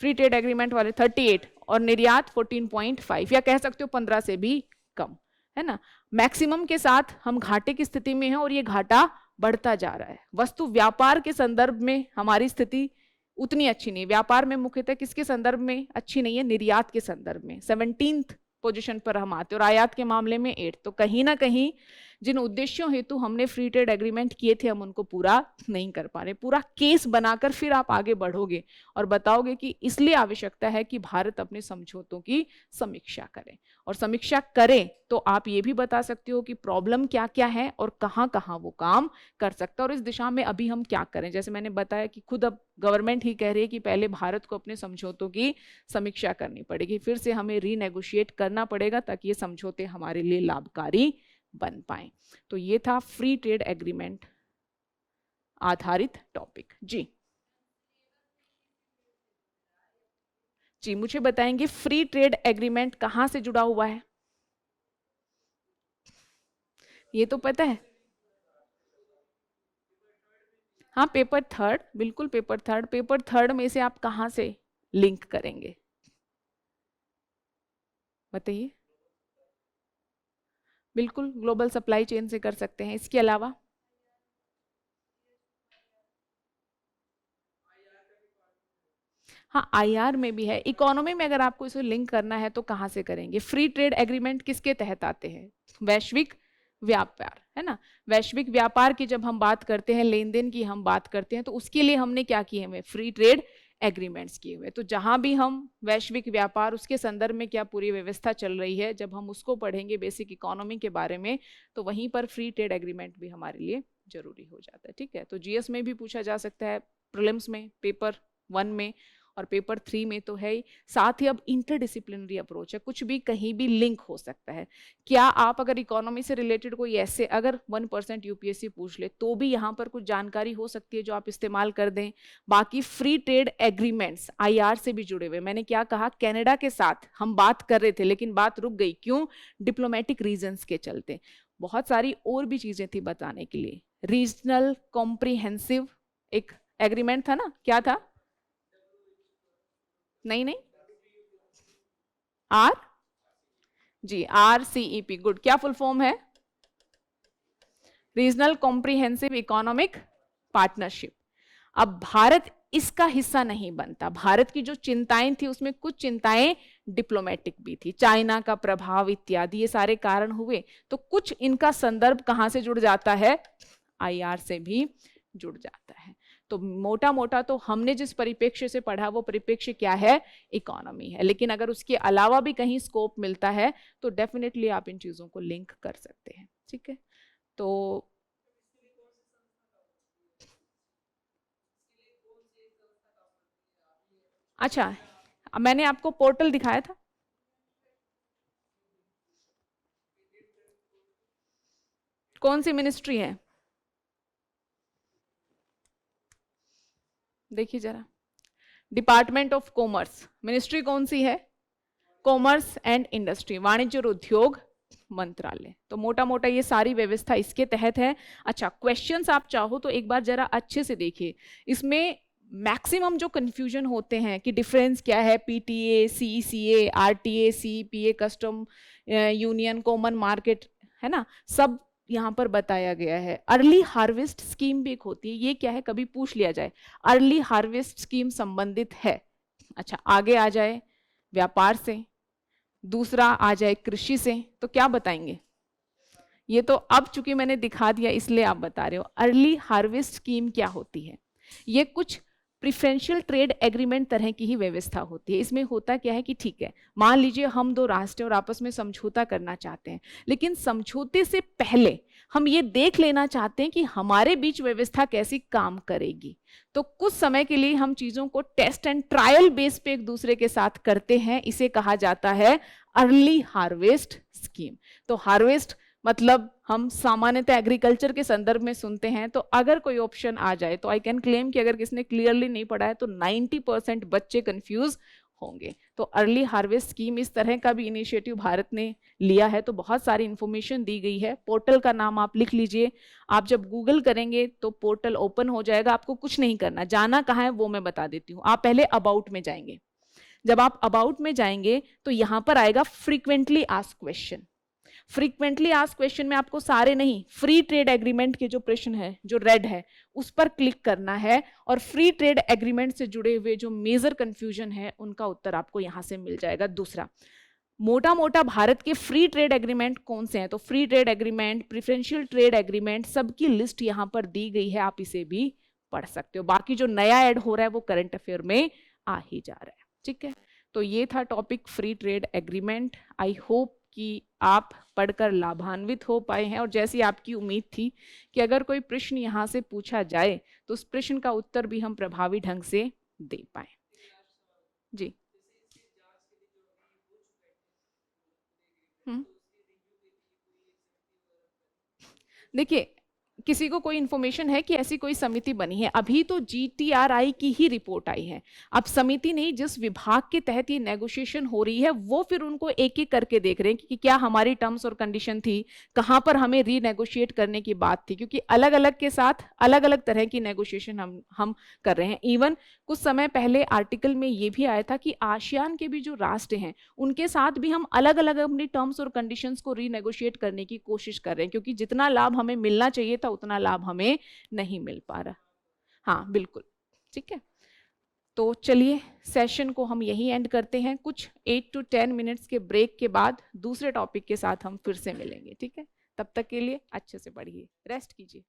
फ्री ट्रेड एग्रीमेंट वाले? 38, और निर्यात 14.5, या कह सकते हो 15 से भी कम, है ना। मैक्सिमम के साथ हम घाटे की स्थिति में हैं और ये घाटा बढ़ता जा रहा है। वस्तु व्यापार के संदर्भ में हमारी स्थिति उतनी अच्छी नहीं। व्यापार में मुख्यतः किसके संदर्भ में अच्छी नहीं है? निर्यात के संदर्भ में 17th पोजीशन पर हम आते हैं, और आयात के मामले में 8। तो कहीं ना कहीं जिन उद्देश्यों हेतु हमने फ्री ट्रेड एग्रीमेंट किए थे हम उनको पूरा नहीं कर पा रहे। पूरा केस बनाकर फिर आप आगे बढ़ोगे और बताओगे कि इसलिए आवश्यकता है कि भारत अपने समझौतों की समीक्षा करे। और समीक्षा करे तो आप ये भी बता सकते हो कि प्रॉब्लम क्या क्या है और कहाँ कहाँ वो काम कर सकता है, और इस दिशा में अभी हम क्या करें। जैसे मैंने बताया कि खुद अब गवर्नमेंट ही कह रही है कि पहले भारत को अपने समझौतों की समीक्षा करनी पड़ेगी, फिर से हमें रीनेगोशिएट करना पड़ेगा ताकि ये समझौते हमारे लिए लाभकारी बन पाए। तो ये था फ्री ट्रेड एग्रीमेंट आधारित टॉपिक। जी मुझे बताएंगे फ्री ट्रेड एग्रीमेंट कहां से जुड़ा हुआ है? ये तो पता है। हाँ, पेपर थर्ड, बिल्कुल पेपर थर्ड। पेपर थर्ड में से आप कहां से लिंक करेंगे बताइए? बिल्कुल ग्लोबल सप्लाई चेन से कर सकते हैं। इसके अलावा हाँ, IR में भी है। इकोनॉमी में अगर आपको इसे लिंक करना है तो कहाँ से करेंगे? फ्री ट्रेड एग्रीमेंट किसके तहत आते हैं? वैश्विक व्यापार, है ना। वैश्विक व्यापार की जब हम बात करते हैं, लेन देन की हम बात करते हैं, तो उसके लिए हमने क्या किए हुए? फ्री ट्रेड एग्रीमेंट्स किए हुए। तो जहां भी हम वैश्विक व्यापार उसके संदर्भ में क्या पूरी व्यवस्था चल रही है, जब हम उसको पढ़ेंगे बेसिक इकोनॉमी के बारे में, तो वहीं पर फ्री ट्रेड एग्रीमेंट भी हमारे लिए जरूरी हो जाता है। ठीक है, तो GS में भी पूछा जा सकता है, प्रीलिम्स में, पेपर 1 में और पेपर 3 में तो है ही। साथ ही अब इंटरडिसिप्लिनरी अप्रोच है, कुछ भी कहीं भी लिंक हो सकता है। क्या आप अगर इकोनॉमी से रिलेटेड कोई ऐसे अगर 1% UPSC पूछ ले तो भी यहाँ पर कुछ जानकारी हो सकती है जो आप इस्तेमाल कर दें। बाकी फ्री ट्रेड एग्रीमेंट्स IR से भी जुड़े हुए। मैंने क्या कहा? कनाडा के साथ हम बात कर रहे थे लेकिन बात रुक गई। क्यों? डिप्लोमेटिक रीजंस के चलते। बहुत सारी और भी चीजें थी बताने के लिए। रीजनल कॉम्प्रिहेंसिव एक एग्रीमेंट था ना, क्या था? नहीं, आर जी, RCEP, गुड। क्या फुल फॉर्म है? Regional comprehensive economic partnership. अब भारत इसका हिस्सा नहीं बनता। भारत की जो चिंताएं थी उसमें कुछ चिंताएं डिप्लोमेटिक भी थी, चाइना का प्रभाव इत्यादि, ये सारे कारण हुए। तो कुछ इनका संदर्भ कहां से जुड़ जाता है, आईआर से भी जुड़ जाता है। तो मोटा मोटा तो हमने जिस परिप्रेक्ष्य से पढ़ा वो परिप्रेक्ष्य क्या है, इकोनॉमी है। लेकिन अगर उसके अलावा भी कहीं स्कोप मिलता है तो डेफिनेटली आप इन चीजों को लिंक कर सकते हैं। ठीक है, तो अच्छा, मैंने आपको पोर्टल दिखाया था, कौन सी मिनिस्ट्री है, देखिए जरा, डिपार्टमेंट ऑफ कॉमर्स, मिनिस्ट्री कौन सी है, कॉमर्स एंड इंडस्ट्री, वाणिज्य और उद्योग मंत्रालय। तो मोटा मोटा ये सारी व्यवस्था इसके तहत है। अच्छा, क्वेश्चंस आप चाहो तो एक बार जरा अच्छे से देखिए, इसमें मैक्सिमम जो कंफ्यूजन होते हैं कि डिफरेंस क्या है, PTA, CECA, RTA, CEPA, custom union, common market, है ना, सब यहाँ पर बताया गया है। अर्ली हार्वेस्ट स्कीम भी एक होती है, ये क्या है, कभी पूछ लिया जाए, अर्ली हार्वेस्ट स्कीम संबंधित है। अच्छा, आगे आ जाए व्यापार से, दूसरा आ जाए कृषि से, तो क्या बताएंगे, ये तो अब चूंकि मैंने दिखा दिया इसलिए आप बता रहे हो। अर्ली हार्वेस्ट स्कीम क्या होती है, ये कुछ प्रिफरेंशियल ट्रेड एग्रीमेंट तरह की ही व्यवस्था होती है। इसमें होता क्या है कि ठीक है, मान लीजिए हम दो राष्ट्र और आपस में समझौता करना चाहते हैं, लेकिन समझौते से पहले हम ये देख लेना चाहते हैं कि हमारे बीच व्यवस्था कैसी काम करेगी। तो कुछ समय के लिए हम चीजों को टेस्ट एंड ट्रायल बेस पे एक दूसरे के साथ करते हैं, इसे कहा जाता है अर्ली हार्वेस्ट स्कीम। तो हार्वेस्ट मतलब हम सामान्यतः एग्रीकल्चर के संदर्भ में सुनते हैं। तो अगर कोई ऑप्शन आ जाए तो आई कैन क्लेम कि अगर किसने क्लियरली नहीं पढ़ा है तो 90% बच्चे कंफ्यूज होंगे। तो अर्ली हार्वेस्ट स्कीम इस तरह का भी इनिशिएटिव भारत ने लिया है। तो बहुत सारी इंफॉर्मेशन दी गई है। पोर्टल का नाम आप लिख लीजिए, आप जब गूगल करेंगे तो पोर्टल ओपन हो जाएगा। आपको कुछ नहीं करना, जाना कहाँ है वो मैं बता देती हूँ। आप पहले अबाउट में जाएंगे, जब आप अबाउट में जाएंगे तो यहां पर आएगा frequently asked question. Frequently asked question में आपको सारे नहीं, फ्री ट्रेड एग्रीमेंट के जो प्रश्न है जो रेड है उस पर क्लिक करना है और फ्री ट्रेड एग्रीमेंट से जुड़े हुए जो मेजर कंफ्यूजन है उनका उत्तर आपको यहां से मिल जाएगा। दूसरा, मोटा मोटा भारत के फ्री ट्रेड एग्रीमेंट कौन से हैं, तो free trade agreement, preferential trade agreement, सबकी लिस्ट यहां पर दी गई है, आप इसे भी पढ़ सकते हो। बाकी जो नया ऐड हो रहा है वो करंट अफेयर में आ ही जा रहा है। ठीक है, तो ये था topic free trade agreement. I hope कि आप पढ़कर लाभान्वित हो पाए हैं और जैसी आपकी उम्मीद थी कि अगर कोई प्रश्न यहाँ से पूछा जाए तो उस प्रश्न का उत्तर भी हम प्रभावी ढंग से दे पाए। जी, देखिए, किसी को कोई इंफॉर्मेशन है कि ऐसी कोई समिति बनी है? अभी तो जीटीआरआई की ही रिपोर्ट आई है। अब समिति नहीं, जिस विभाग के तहत ये नेगोशिएशन हो रही है वो फिर उनको एक एक करके देख रहे हैं कि क्या हमारी टर्म्स और कंडीशन थी, कहां पर हमें रीनेगोशिएट करने की बात थी, क्योंकि अलग अलग के साथ अलग अलग तरह की नेगोशिएशन हम कर रहे हैं। इवन कुछ समय पहले आर्टिकल में ये भी आया था कि आसियान के भी जो राष्ट्र हैं उनके साथ भी हम अलग अलग अपनी टर्म्स और कंडीशंस को रीनेगोशिएट करने की कोशिश कर रहे हैं, क्योंकि जितना लाभ हमें मिलना चाहिए था उतना लाभ हमें नहीं मिल पा रहा। हाँ बिल्कुल, ठीक है। तो चलिए सेशन को हम यही एंड करते हैं। कुछ 8 to 10 मिनट्स के ब्रेक के बाद दूसरे टॉपिक के साथ हम फिर से मिलेंगे। ठीक है, तब तक के लिए अच्छे से पढ़िए, रेस्ट कीजिए।